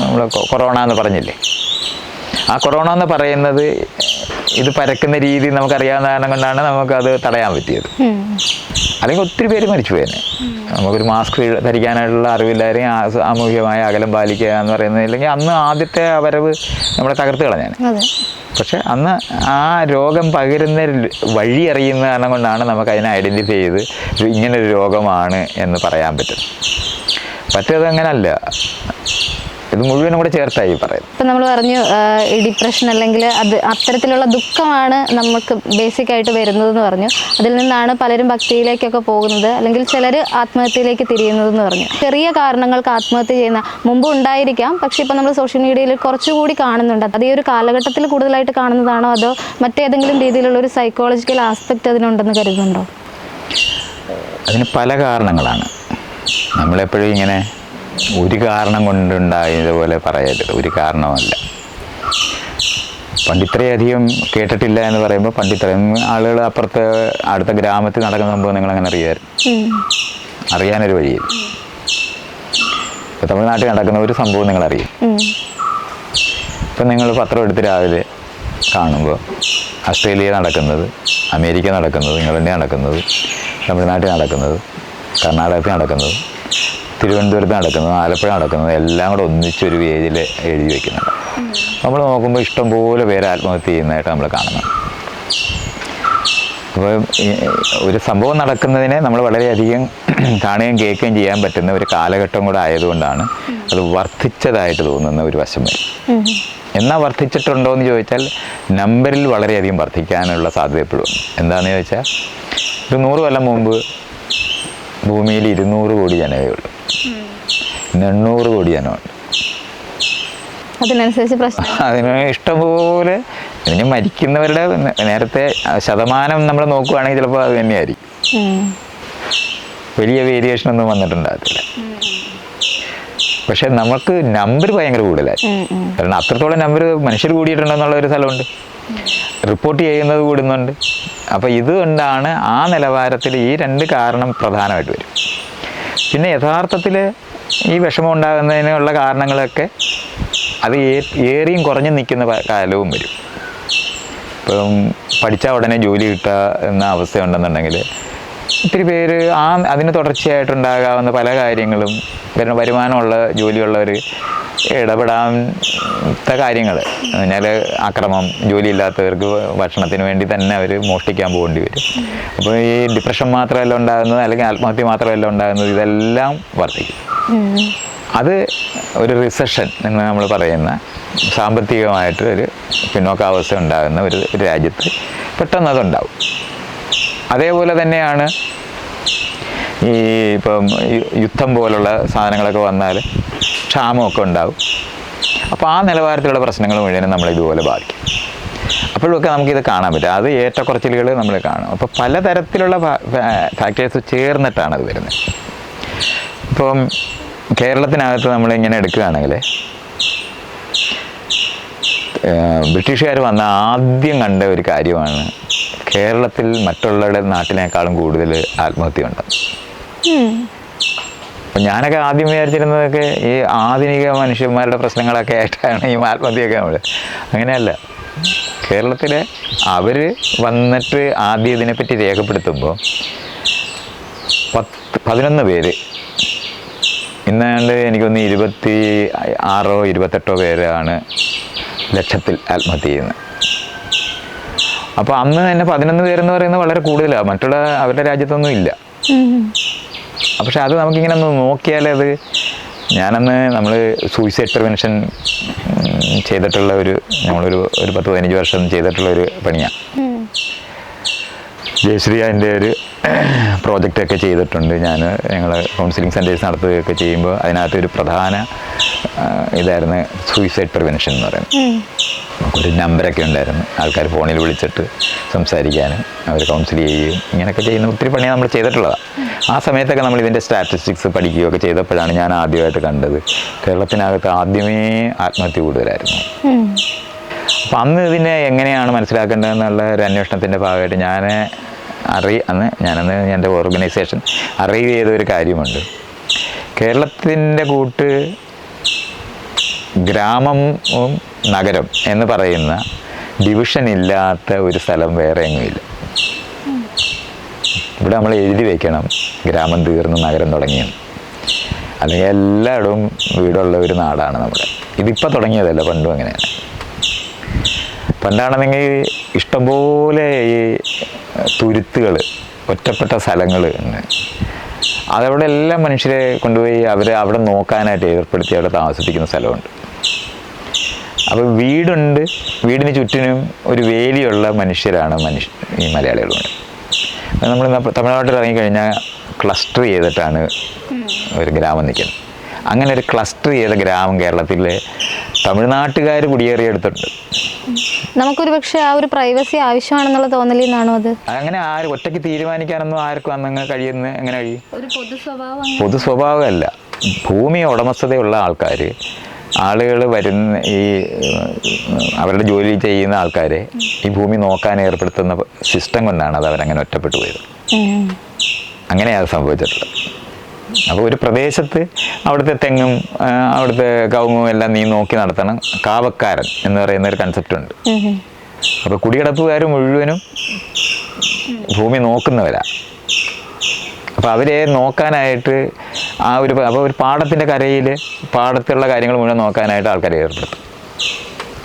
നമ്മൾ കൊറോണ എന്ന് പറഞ്ഞില്ലേ, ആ കൊറോണ എന്ന് പറയുന്നത് ഇത് പരക്കുന്ന രീതി നമുക്കറിയാവുന്ന കാരണം കൊണ്ടാണ് നമുക്കത് തടയാൻ പറ്റിയത്. അല്ലെങ്കിൽ ഒത്തിരി പേര് മരിച്ചു പോയേനെ. നമുക്കൊരു മാസ്ക് ധരിക്കാനായിട്ടുള്ള അറിവില്ലായിരുന്നു, സാമൂഹികമായ അകലം പാലിക്കുക എന്ന് പറയുന്നത്. ഇല്ലെങ്കിൽ അന്ന് ആദ്യത്തെ വരവ് നമ്മളെ തകർത്ത് കളഞ്ഞാണ്. പക്ഷെ അന്ന് ആ രോഗം പകരുന്ന വഴി അറിയുന്ന കാരണം കൊണ്ടാണ് നമുക്ക് അതിനെ ഐഡൻറ്റിഫൈ ചെയ്ത് ഇങ്ങനൊരു രോഗമാണ് എന്ന് പറയാൻ പറ്റും. മറ്റേത് അങ്ങനല്ല, ഇത് മുഴുവനും കൂടെ ചേർത്തായി പറയുന്നത്. ഇപ്പം നമ്മൾ പറഞ്ഞു ഈ ഡിപ്രഷൻ അല്ലെങ്കിൽ അത് അത്തരത്തിലുള്ള ദുഃഖമാണ് നമുക്ക് ബേസിക് ആയിട്ട് വരുന്നതെന്ന് പറഞ്ഞു. അതിൽ നിന്നാണ് പലരും ഭക്തിയിലേക്കൊക്കെ പോകുന്നത്, അല്ലെങ്കിൽ ചിലർ ആത്മഹത്യയിലേക്ക് തിരിയുന്നതെന്ന് പറഞ്ഞു. ചെറിയ കാരണങ്ങൾക്ക് ആത്മഹത്യ ചെയ്യുന്ന മുമ്പ് ഉണ്ടായിരിക്കാം, പക്ഷെ ഇപ്പം നമ്മൾ സോഷ്യൽ മീഡിയയിൽ കുറച്ചുകൂടി കാണുന്നുണ്ട്. അത് ഈ ഒരു കാലഘട്ടത്തിൽ കൂടുതലായിട്ട് കാണുന്നതാണോ, അതോ മറ്റേതെങ്കിലും രീതിയിലുള്ള ഒരു സൈക്കോളജിക്കൽ ആസ്പെക്റ്റ് അതിനുണ്ടെന്ന് കരുതുന്നുണ്ടോ? അതിന് പല കാരണങ്ങളാണ്. നമ്മളെപ്പോഴും ഇങ്ങനെ ഒരു കാരണം കൊണ്ടുണ്ടായതുപോലെ പറയരുത്. ഒരു കാരണമല്ല. പണ്ടിത്രയധികം കേട്ടിട്ടില്ല എന്ന് പറയുമ്പോൾ പണ്ടിത്രയും ആളുകൾ അപ്പുറത്ത് അടുത്ത ഗ്രാമത്തിൽ നടക്കുന്ന സംഭവം നിങ്ങൾ അങ്ങനെ അറിയാനൊരു വഴിയില്ല. ഇപ്പോൾ തമിഴ്നാട്ടിൽ നടക്കുന്ന ഒരു സംഭവം നിങ്ങൾ അറിയും. ഇപ്പം നിങ്ങൾ പത്രം എടുത്ത് രാവിലെ കാണുമ്പോൾ ഓസ്ട്രേലിയ നടക്കുന്നത്, അമേരിക്ക നടക്കുന്നത്, ഇംഗ്ലണ്ടിൽ നടക്കുന്നത്, തമിഴ്നാട്ടിൽ നടക്കുന്നത്, കർണാടകത്തിൽ നടക്കുന്നത്, തിരുവനന്തപുരത്ത് നടക്കുന്നത്, ആലപ്പുഴ നടക്കുന്നത് എല്ലാം കൂടെ ഒന്നിച്ചൊരു പേജിൽ എഴുതി വയ്ക്കുന്നുണ്ട്. നമ്മൾ നോക്കുമ്പോൾ ഇഷ്ടംപോലെ പേര് ആത്മഹത്യ ചെയ്യുന്നതായിട്ട് നമ്മൾ കാണുന്നുണ്ട്. അപ്പോൾ ഒരു സംഭവം നടക്കുന്നതിനെ നമ്മൾ വളരെയധികം കാണുകയും കേൾക്കുകയും ചെയ്യാൻ പറ്റുന്ന ഒരു കാലഘട്ടം കൂടെ ആയതുകൊണ്ടാണ് അത് വർദ്ധിച്ചതായിട്ട് തോന്നുന്ന ഒരു വശം വരും. എന്നാൽ വർദ്ധിച്ചിട്ടുണ്ടോ എന്ന് ചോദിച്ചാൽ നമ്പറിൽ വളരെയധികം വർദ്ധിക്കാനുള്ള സാധ്യത എപ്പോഴും ഉണ്ട്. എന്താണെന്ന് ചോദിച്ചാൽ ഒരു 100 കൊല്ലം മുമ്പ് ഭൂമിയിൽ 200 കോടി ജനമേ ഉള്ളൂ. 800 കോടി ജനമുണ്ട്. അതിനനുസരിച്ച് പ്രശ്നം, അതിന് ഇഷ്ടംപോലെ. ഇനി മരിക്കുന്നവരുടെ നേരത്തെ ശതമാനം നമ്മൾ നോക്കുകയാണെങ്കിൽ ചിലപ്പോൾ അത് തന്നെയായിരിക്കും. വലിയ വേരിയേഷൻ ഒന്നും വന്നിട്ടുണ്ടാകത്തില്ല. പക്ഷെ നമുക്ക് നമ്പർ ഭയങ്കര കൂടുതലായി. കാരണം അത്രത്തോളം നമ്പർ മനുഷ്യർ കൂടിയിട്ടുണ്ടെന്നുള്ള ഒരു സ്ഥലമുണ്ട്, റിപ്പോർട്ട് ചെയ്യുന്നത് കൂടുന്നുണ്ട്. അപ്പോൾ ഇതുകൊണ്ടാണ് ആ നിലവാരത്തിൽ ഈ 2 കാരണം പ്രധാനമായിട്ട് വരും. പിന്നെ യഥാർത്ഥത്തിൽ ഈ വിഷമം ഉണ്ടാകുന്നതിനുള്ള കാരണങ്ങളൊക്കെ അത് ഏറിയും കുറഞ്ഞു നിൽക്കുന്ന കാലവും വരും. ഇപ്പം പഠിച്ചാൽ ഉടനെ ജോലി കിട്ടുക എന്ന അവസ്ഥയുണ്ടെന്നുണ്ടെങ്കിൽ ഒത്തിരി പേര് അതിന് തുടർച്ചയായിട്ടുണ്ടാകാവുന്ന പല കാര്യങ്ങളും, കാരണം വരുമാനമുള്ള ജോലിയുള്ളവർ ഇടപെടാത്ത കാര്യങ്ങൾ എന്ന് പറഞ്ഞാൽ അക്രമം, ജോലിയില്ലാത്തവർക്ക് ഭക്ഷണത്തിന് വേണ്ടി തന്നെ അവർ മോഷ്ടിക്കാൻ പോകേണ്ടി വരും. അപ്പോൾ ഈ ഡിപ്രഷൻ മാത്രമല്ല ഉണ്ടാകുന്നത്, അല്ലെങ്കിൽ ആത്മഹത്യ മാത്രമല്ല ഉണ്ടാകുന്നത്, ഇതെല്ലാം വർദ്ധിക്കും. അത് ഒരു റിസഷൻ എന്ന് നമ്മൾ പറയുന്ന സാമ്പത്തികമായിട്ട് ഒരു പിന്നോക്കാവസ്ഥ ഉണ്ടാകുന്ന ഒരു രാജ്യത്ത് പെട്ടെന്ന് അതുണ്ടാവും. അതേപോലെ തന്നെയാണ് ഈ ഇപ്പം യുദ്ധം പോലുള്ള സാധനങ്ങളൊക്കെ വന്നാൽ ക്ഷാമമൊക്കെ ഉണ്ടാവും. അപ്പോൾ ആ നിലവാരത്തിലുള്ള പ്രശ്നങ്ങൾ മുഴുവനും നമ്മളിതുപോലെ ബാധിക്കും. അപ്പോഴൊക്കെ നമുക്കിത് കാണാൻ പറ്റും. അത് ഏറ്റക്കുറച്ചിലുകൾ നമ്മൾ കാണും. അപ്പോൾ പലതരത്തിലുള്ള ഫാക്ടേഴ്സ് ചേർന്നിട്ടാണ് അത് വരുന്നത്. ഇപ്പം കേരളത്തിനകത്ത് നമ്മളിങ്ങനെ എടുക്കുകയാണെങ്കിൽ ബ്രിട്ടീഷുകാർ വന്ന ആദ്യം കണ്ട ഒരു കാര്യമാണ് കേരളത്തിൽ മറ്റുള്ള നാട്ടിനേക്കാളും കൂടുതൽ ആത്മഹത്യ ഉണ്ട്. അപ്പം ഞാനൊക്കെ ആദ്യം വിചാരിച്ചിരുന്നതൊക്കെ ഈ ആധുനിക മനുഷ്യന്മാരുടെ പ്രശ്നങ്ങളൊക്കെ ആയിട്ടാണ് ഈ ആത്മഹത്യയൊക്കെ നമ്മൾ. അങ്ങനെയല്ല. കേരളത്തിൽ അവർ വന്നിട്ട് ആദ്യം ഇതിനെപ്പറ്റി രേഖപ്പെടുത്തുമ്പോൾ 11 പേര്, ഇന്നാണ്ട് എനിക്കൊന്ന് 26 28 പേരാണ് ലക്ഷത്തിൽ ആത്മഹത്യ ചെയ്യുന്നത്. അപ്പോൾ അന്ന് തന്നെ 11 പേരെന്ന് പറയുന്നത് വളരെ കൂടുതലാണ്, മറ്റുള്ള അവരുടെ രാജ്യത്തൊന്നും ഇല്ല. പക്ഷെ അത് നമുക്കിങ്ങനെ ഒന്ന് നോക്കിയാൽ അത്, ഞാനന്ന് നമ്മൾ സൂയിസൈഡ് പ്രിവെൻഷൻ ചെയ്തിട്ടുള്ള നമ്മളൊരു 10-15 വർഷം ചെയ്തിട്ടുള്ള ഒരു പണിയാണ്. ജയശ്രീ അതിൻ്റെ ഒരു പ്രോജക്റ്റൊക്കെ ചെയ്തിട്ടുണ്ട്. ഞങ്ങൾ കൗൺസിലിംഗ് സെൻറ്റേഴ്സ് നടത്തുകയൊക്കെ ചെയ്യുമ്പോൾ അതിനകത്തൊരു പ്രധാന ഇതായിരുന്നു സൂയിസൈഡ് പ്രിവെൻഷൻ എന്ന് പറയുന്നത്. നമുക്കൊരു നമ്പറൊക്കെ ഉണ്ടായിരുന്നു, ആൾക്കാർ ഫോണിൽ വിളിച്ചിട്ട് സംസാരിക്കാനും അവർ കൗൺസിൽ ചെയ്യുകയും ഇങ്ങനെയൊക്കെ ചെയ്യുന്ന ഒത്തിരി പണി നമ്മൾ ചെയ്തിട്ടുള്ളതാണ്. ആ സമയത്തൊക്കെ നമ്മൾ ഇതിൻ്റെ സ്റ്റാറ്റിസ്റ്റിക്സ് പഠിക്കുകയൊക്കെ ചെയ്തപ്പോഴാണ് ഞാൻ ആദ്യമായിട്ട് കണ്ടത് ഞാനകത്ത് ആദ്യമേ ആത്മഹത്യ കൂടുതലായിരുന്നു. അപ്പം അന്ന് ഇതിനെ എങ്ങനെയാണ് മനസ്സിലാക്കേണ്ടതെന്നുള്ള ഒരു അന്വേഷണത്തിൻ്റെ ഭാഗമായിട്ട് ഞാനന്ന് എൻ്റെ ഓർഗനൈസേഷൻ അറിവ് ചെയ്ത ഒരു കാര്യമുണ്ട്. കേരളത്തിൻ്റെ കൂട്ട് ഗ്രാമവും നഗരം എന്ന് പറയുന്ന ഡിവിഷൻ ഇല്ലാത്ത ഒരു സ്ഥലം വേറെ എങ്ങുമില്ല. ഇവിടെ നമ്മൾ എഴുതി വയ്ക്കണം ഗ്രാമം തീർന്ന് നഗരം തുടങ്ങിയെന്ന്. അല്ലെങ്കിൽ എല്ലായിടവും വീടുള്ള ഒരു നാടാണ് നമ്മുടെ. ഇതിപ്പോൾ തുടങ്ങിയതല്ല, പണ്ടും അങ്ങനെയാണ്. പണ്ടാണെന്നെങ്കിൽ ഇഷ്ടംപോലെ ഈ തുരുത്തുകൾ, ഒറ്റപ്പെട്ട സ്ഥലങ്ങൾ ഉണ്ട്. അതവിടെ എല്ലാം മനുഷ്യരെ കൊണ്ടുപോയി അവിടെ നോക്കാനായിട്ട് ഏർപ്പെടുത്തി അവിടെ താമസിപ്പിക്കുന്ന സ്ഥലമുണ്ട്. അപ്പോൾ വീടുണ്ട്, വീടിന് ചുറ്റിനും ഒരു വേലിയുള്ള മനുഷ്യരാണ് ഈ മലയാളികളുണ്ട്. നമ്മൾ തമിഴ്നാട്ടിൽ ഇറങ്ങിക്കഴിഞ്ഞാൽ ക്ലസ്റ്റർ ചെയ്തിട്ടാണ് ഒരു ഗ്രാമം നിൽക്കുന്നത്. അങ്ങനെ ഒരു ക്ലസ്റ്റർ ചെയ്ത ഗ്രാമം കേരളത്തിലെ തമിഴ്നാട്ടുകാർ കുടിയേറിയെടുത്തിട്ടുണ്ട്. നമുക്കൊരു പക്ഷേ ആ ഒരു പ്രൈവസി ആവശ്യമാണെന്നുള്ള തോന്നലിൽ നിന്നാണോ അത്? അങ്ങനെ ഒറ്റയ്ക്ക് തീരുമാനിക്കാനൊന്നും ആർക്കും അന്നങ്ങ് കഴിയുന്ന എങ്ങനെ കഴിയും? ഒരു പൊതു സ്വഭാവമല്ല. ഭൂമി ഉടമസ്ഥതയുള്ള ആളുകൾ വരുന്ന അവരുടെ ജോലി ചെയ്യുന്ന ആൾക്കാരെ ഈ ഭൂമി നോക്കാൻ ഏർപ്പെടുത്തുന്ന സിസ്റ്റം കൊണ്ടാണ് അത് അവരങ്ങനെ ഒറ്റപ്പെട്ടു പോയത്. അങ്ങനെയാണ് സംഭവിച്ചിട്ടുള്ളത്. അപ്പോൾ ഒരു പ്രദേശത്ത് അവിടുത്തെ തെങ്ങും അവിടുത്തെ കവുങ്ങും എല്ലാം നീ നോക്കി നടത്തണം. കാവക്കാരൻ എന്ന് പറയുന്ന ഒരു കൺസെപ്റ്റ് ഉണ്ട്. അപ്പോൾ കുടികിടപ്പുകാർ മുഴുവനും ഭൂമി നോക്കുന്നവരാണ്. അപ്പോൾ അവരെ നോക്കാനായിട്ട് അപ്പോൾ ഒരു പാടത്തിൻ്റെ കരയിൽ പാടത്തുള്ള കാര്യങ്ങൾ മുഴുവൻ നോക്കാനായിട്ട് ആൾക്കാരെ ഏർപ്പെടുത്തും.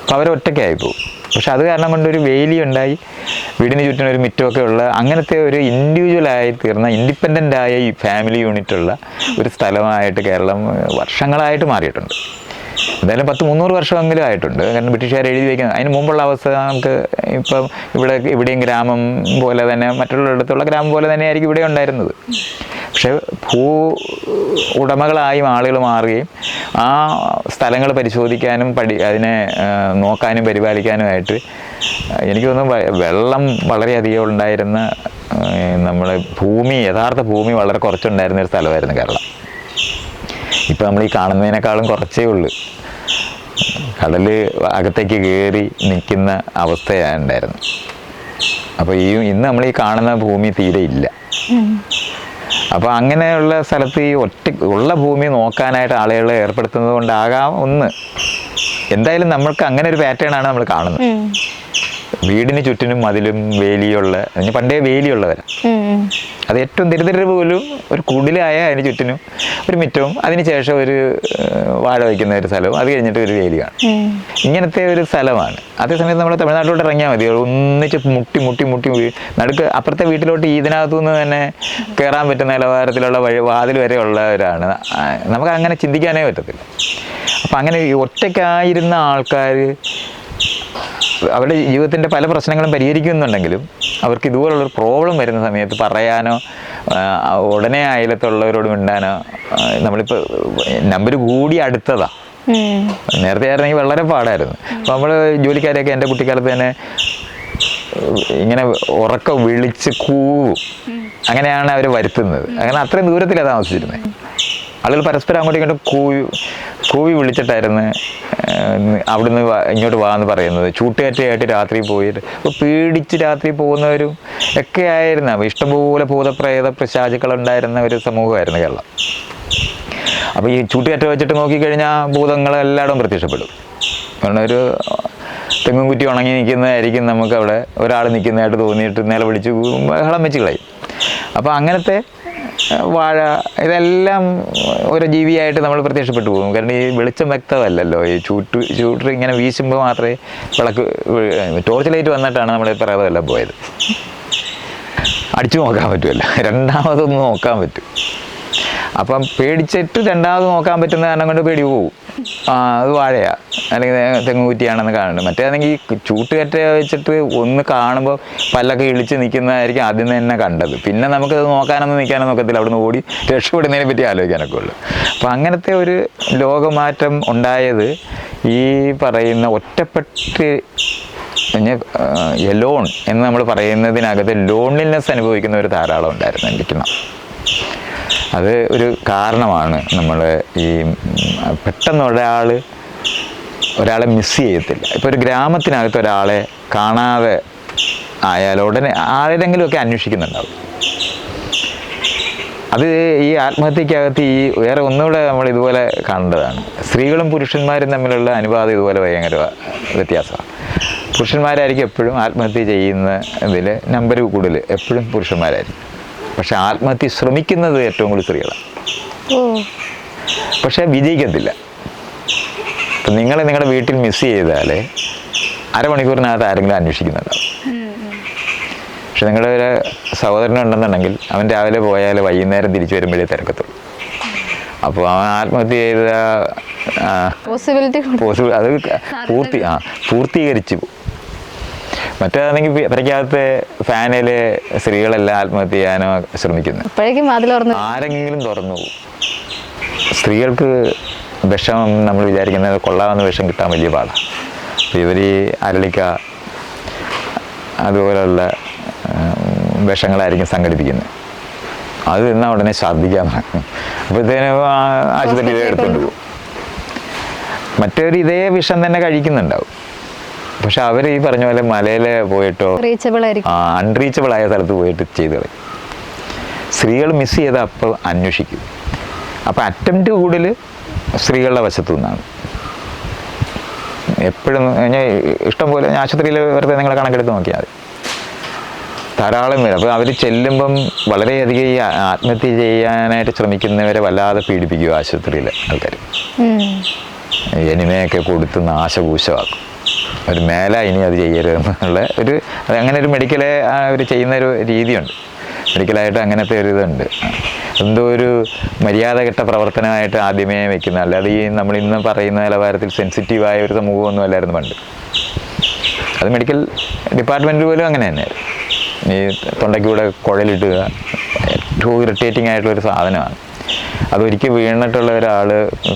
അപ്പോൾ അവരൊറ്റയ്ക്കായി പോകും. പക്ഷെ അത് കാരണം കൊണ്ട് ഒരു വേലി ഉണ്ടായി, വീടിന് ചുറ്റിനും ഒരു മിറ്റമൊക്കെ ഉള്ള അങ്ങനത്തെ ഒരു ഇൻഡിവിജ്വലായി തീർന്ന ഇൻഡിപെൻഡൻ്റായ ഈ ഫാമിലി യൂണിറ്റുള്ള ഒരു സ്ഥലമായിട്ട് കേരളം വർഷങ്ങളായിട്ട് മാറിയിട്ടുണ്ട്. എന്തായാലും 100-300 വർഷമെങ്കിലും ആയിട്ടുണ്ട്. കാരണം ബ്രിട്ടീഷുകാർ എഴുതി വയ്ക്കുന്നത്. അതിന് മുമ്പുള്ള അവസ്ഥ നമുക്ക് ഇപ്പം ഇവിടെയും ഗ്രാമം പോലെ തന്നെ, മറ്റുള്ളിടത്തുള്ള ഗ്രാമം പോലെ തന്നെ ആയിരിക്കും ഇവിടെ ഉണ്ടായിരുന്നത്. പക്ഷെ ഉടമകളായും ആളുകൾ മാറുകയും ആ സ്ഥലങ്ങൾ പരിശോധിക്കാനും അതിനെ നോക്കാനും പരിപാലിക്കാനുമായിട്ട് എനിക്ക് തോന്നുന്നു വെള്ളം വളരെയധികം ഉണ്ടായിരുന്ന, യഥാർത്ഥ ഭൂമി വളരെ കുറച്ചുണ്ടായിരുന്ന ഒരു സ്ഥലമായിരുന്നു കേരളം. ഇപ്പം നമ്മൾ ഈ കാണുന്നതിനേക്കാളും കുറച്ചേ ഉള്ളൂ. കടൽ അകത്തേക്ക് കയറി നിൽക്കുന്ന അവസ്ഥയാണ് ഉണ്ടായിരുന്നത്. അപ്പോൾ ഇന്ന് നമ്മൾ ഈ കാണുന്ന ഭൂമി തീരെ ഇല്ല. അപ്പോൾ അങ്ങനെയുള്ള സ്ഥലത്ത് ഈ ഉള്ള ഭൂമി നോക്കാനായിട്ട് ആളുകളെ ഏർപ്പെടുത്തുന്നത് കൊണ്ടാകാം ഒന്ന്. എന്തായാലും നമ്മൾക്ക് അങ്ങനെ ഒരു പാറ്റേൺ ആണ് നമ്മൾ കാണുന്നത്. വീടിന് ചുറ്റിനും മതിലും വേലിയുള്ള, പണ്ടേ വേലിയുള്ളവരാണ്. അത് ഏറ്റവും ദരിദ്രർ പോലും ഒരു കുടിലായ അതിന് ചുറ്റിനും ഒരു മുറ്റവും അതിന് ശേഷം ഒരു വാഴ വയ്ക്കുന്ന ഒരു സ്ഥലവും അത് കഴിഞ്ഞിട്ട് ഒരു വേലിയാണ്. ഇങ്ങനത്തെ ഒരു സ്ഥലമാണ്. അതേസമയത്ത് നമ്മൾ തമിഴ്നാട്ടിലോട്ട് ഇറങ്ങിയാൽ മതി, ഒന്നിച്ച് മുട്ടി നടുക്ക് അപ്പുറത്തെ വീട്ടിലോട്ട് ഇതിനകത്തു നിന്ന് തന്നെ കയറാൻ പറ്റുന്ന നിലവാരത്തിലുള്ള വാതിൽ വരെ ഉള്ളവരാണ്. നമുക്ക് അങ്ങനെ ചിന്തിക്കാനേ പറ്റത്തില്ല. അപ്പം അങ്ങനെ ഒറ്റയ്ക്കായിരുന്ന ആൾക്കാർ അവരുടെ ജീവിതത്തിൻ്റെ പല പ്രശ്നങ്ങളും പരിഹരിക്കുന്നുണ്ടെങ്കിലും അവർക്ക് ഇതുപോലുള്ളൊരു പ്രോബ്ലം വരുന്ന സമയത്ത് പറയാനോ ഉടനെ അയലത്തുള്ളവരോട് മിണ്ടാനോ, നമ്മളിപ്പോൾ നമ്പർ കൂടി അടുത്തതാണ്. നേരത്തെ ആയിരുന്നെങ്കിൽ വളരെ പാടായിരുന്നു. അപ്പോൾ നമ്മൾ ജോലിക്കാരെയൊക്കെ എൻ്റെ കുട്ടിക്കാലത്ത് തന്നെ ഇങ്ങനെ ഉറക്കം വിളിച്ച് കൂവും, അങ്ങനെയാണ് അവർ വരുത്തുന്നത്. അങ്ങനെ അത്രയും ദൂരത്തിലാണ് താമസിച്ചിരുന്നത്. ആളുകൾ പരസ്പരം അങ്ങോട്ടും ഇങ്ങോട്ടും കൂവി വിളിച്ചിട്ടായിരുന്നു അവിടുന്ന് ഇങ്ങോട്ട് വാന്ന് പറയുന്നത്. ചൂട്ടുകാറ്റയായിട്ട് രാത്രി പോയിട്ട് അപ്പോൾ പേടിച്ച് രാത്രി പോകുന്നവരും ഒക്കെ ആയിരുന്നു. അപ്പോൾ ഇഷ്ടംപോലെ ഭൂതപ്രേത പിശാചുക്കളുണ്ടായിരുന്ന ഒരു സമൂഹമായിരുന്നു കേരളം. അപ്പോൾ ഈ ചൂട്ടുകാറ്റ് വെച്ചിട്ട് നോക്കിക്കഴിഞ്ഞാൽ ഭൂതങ്ങൾ എല്ലായിടവും പ്രത്യക്ഷപ്പെടും. കാരണം ഒരു തെങ്ങും കുറ്റി ഉണങ്ങി നിൽക്കുന്നതായിരിക്കും നമുക്ക് അവിടെ ഒരാൾ നിൽക്കുന്നതായിട്ട് തോന്നിയിട്ട് നിലവിളിച്ച് ബഹളം വെച്ച് കളയും. അപ്പോൾ അങ്ങനത്തെ വാഴ ഇതെല്ലാം ഓരോ ജീവിയായിട്ട് നമ്മൾ പ്രത്യക്ഷപ്പെട്ടു പോകും. കാരണം ഈ വെളിച്ചം വ്യക്തമല്ലല്ലോ. ഈ ചൂട്ട് ഇങ്ങനെ വീശുമ്പോൾ മാത്രമേ വിളക്ക് ടോർച്ച് ലൈറ്റ് വന്നിട്ടാണ് നമ്മുടെ പ്രേതമെല്ലാം പോയത്. അടിച്ചു നോക്കാൻ പറ്റുമല്ലോ, രണ്ടാമതൊന്ന് നോക്കാൻ പറ്റും. അപ്പം പേടിച്ചിട്ട് രണ്ടാമത് നോക്കാൻ പറ്റുന്ന കാരണം കൊണ്ട് പേടി പോകും. അത് വാഴയാ അല്ലെങ്കിൽ തെങ്ങുകുറ്റിയാണെന്ന് കാണുന്നുണ്ട്. മറ്റേതാണെങ്കിൽ ചൂട്ടുകറ്റ വെച്ചിട്ട് ഒന്ന് കാണുമ്പോൾ പല്ലൊക്കെ ഇളിച്ച് നിൽക്കുന്നതായിരിക്കും ആദ്യം തന്നെ കണ്ടത്. പിന്നെ നമുക്കത് നോക്കാനൊന്നും നിൽക്കാനൊന്നും നോക്കത്തില്ല, അവിടുന്ന് ഓടി രക്ഷപ്പെടുന്നതിനെ പറ്റി ആലോചിക്കാനൊക്കെ ഉള്ളു. അപ്പം അങ്ങനത്തെ ഒരു ലോകമാറ്റം ഉണ്ടായത് ഈ പറയുന്ന ഒറ്റപ്പെട്ട് എലോൺ എന്ന് നമ്മൾ പറയുന്നതിനകത്ത് ലോൺലിനെസ് അനുഭവിക്കുന്ന ഒരു ധാരാളം ഉണ്ടായിരുന്നു എനിക്കണം. അത് ഒരു കാരണമാണ്. നമ്മൾ ഈ പെട്ടെന്ന് ഒരാളെ മിസ് ചെയ്യത്തില്ല. ഇപ്പോൾ ഒരു ഗ്രാമത്തിനകത്ത് ഒരാളെ കാണാതെ ആയാൽ ഉടനെ ആരെങ്കിലുമൊക്കെ അന്വേഷിക്കുന്നുണ്ടാവും. അത് ഈ ആത്മഹത്യക്കകത്ത് ഈ വേറെ ഒന്നുകൂടെ നമ്മൾ ഇതുപോലെ കാണേണ്ടതാണ്. സ്ത്രീകളും പുരുഷന്മാരും തമ്മിലുള്ള അനുപാതം ഇതുപോലെ ഭയങ്കര വ്യത്യാസമാണ്. പുരുഷന്മാരായിരിക്കും എപ്പോഴും ആത്മഹത്യ ചെയ്യുന്നതിൽ നമ്പർ കൂടുതൽ എപ്പോഴും പുരുഷന്മാരായിരിക്കും. പക്ഷെ ആത്മഹത്യ ശ്രമിക്കുന്നത് ഏറ്റവും കൂടുതൽ സ്ത്രീകളാണ്. പക്ഷെ വിജയിക്കത്തില്ല. ഇപ്പം നിങ്ങളുടെ വീട്ടിൽ മിസ് ചെയ്താൽ അരമണിക്കൂറിനകത്ത് ആരെങ്കിലും അന്വേഷിക്കുന്നുണ്ടാവും. പക്ഷെ നിങ്ങളുടെ ഒരു സഹോദരനുണ്ടെന്നുണ്ടെങ്കിൽ അവൻ രാവിലെ പോയാൽ വൈകുന്നേരം തിരിച്ചു വരുമ്പോഴേ തിരക്കത്തുള്ളൂ. അപ്പോൾ അവൻ ആത്മഹത്യ ചെയ്ത അത് പൂർത്തീകരിച്ചു പോകും. മറ്റേതാണെങ്കിൽ പെരയ്ക്കകത്ത് ഫാനിൽ സ്ത്രീകളെല്ലാം ആത്മഹത്യ ചെയ്യാനോ ശ്രമിക്കുന്നത്, ആരെങ്കിലും തുറന്നു പോകും. സ്ത്രീകൾക്ക് വിഷം നമ്മൾ വിചാരിക്കുന്നത് കൊള്ളാവുന്ന വിഷം കിട്ടാൻ വലിയ പാടാണ്. അപ്പോൾ ഇവർ ഈ അരളിക്ക അതുപോലുള്ള വിഷങ്ങളായിരിക്കും സംഘടിപ്പിക്കുന്നത്. അത് എന്നാൽ ഉടനെ ഛർദ്ദിക്കാൻ തുടങ്ങും. അപ്പോഴത്തേനും ആശുപത്രിയിൽ എടുത്തുകൊണ്ട് പോകും. മറ്റൊരു ഇതേ വിഷം തന്നെ കഴിക്കുന്നുണ്ടാവും. പക്ഷെ അവർ ഈ പറഞ്ഞ പോലെ മലയിൽ പോയിട്ടോ അൺറീച്ചബിൾ ആയ സ്ഥലത്ത് പോയിട്ട് ചെയ്ത് കളയും. സ്ത്രീകൾ മിസ് ചെയ്ത് അപ്പോൾ അന്വേഷിക്കും. അപ്പോൾ അറ്റംപ്റ്റ് കൂടുതൽ സ്ത്രീകളുടെ വശത്തു നിന്നാണ്. എപ്പോഴും ഇഷ്ടംപോലെ ആശുപത്രിയിൽ വെറുതെ നിങ്ങൾ കണക്കെടുത്ത് നോക്കിയാൽ മതി, ധാരാളം പേര്. അപ്പോൾ അവർ ചെല്ലുമ്പം വളരെയധികം ഈ ആത്മഹത്യ ചെയ്യാനായിട്ട് ശ്രമിക്കുന്നവരെ വല്ലാതെ പീഡിപ്പിക്കും ആശുപത്രിയിലെ ആൾക്കാർ. എനിമയൊക്കെ കൊടുത്ത് നാശഭൂശമാക്കും. ഒരു മേല ഇനി അത് ചെയ്യരുതെന്നുള്ള ഒരു അങ്ങനെ ഒരു മെഡിക്കലെ അവർ ചെയ്യുന്ന ഒരു രീതിയുണ്ട്. മെഡിക്കലായിട്ട് അങ്ങനത്തെ ഒരു ഇതുണ്ട്. എന്തോ ഒരു മര്യാദഘട്ട പ്രവർത്തനമായിട്ട് ആദ്യമേ വെക്കുന്ന, അല്ലാതെ ഈ നമ്മളിന്ന് പറയുന്ന നിലവാരത്തിൽ സെൻസിറ്റീവായ ഒരു സമൂഹമൊന്നും അല്ലായിരുന്നു പണ്ട്. അത് മെഡിക്കൽ ഡിപ്പാർട്ട്മെൻറ്റ് പോലും അങ്ങനെ തന്നെയായിരുന്നു. ഈ തൊണ്ടയ്ക്കൂടെ കുഴലിട്ടുക ഏറ്റവും ഇറിറ്റേറ്റിംഗ് ആയിട്ടുള്ളൊരു സാധനമാണ്. അതൊരിക്കൽ വീണിട്ടുള്ള ഒരാൾ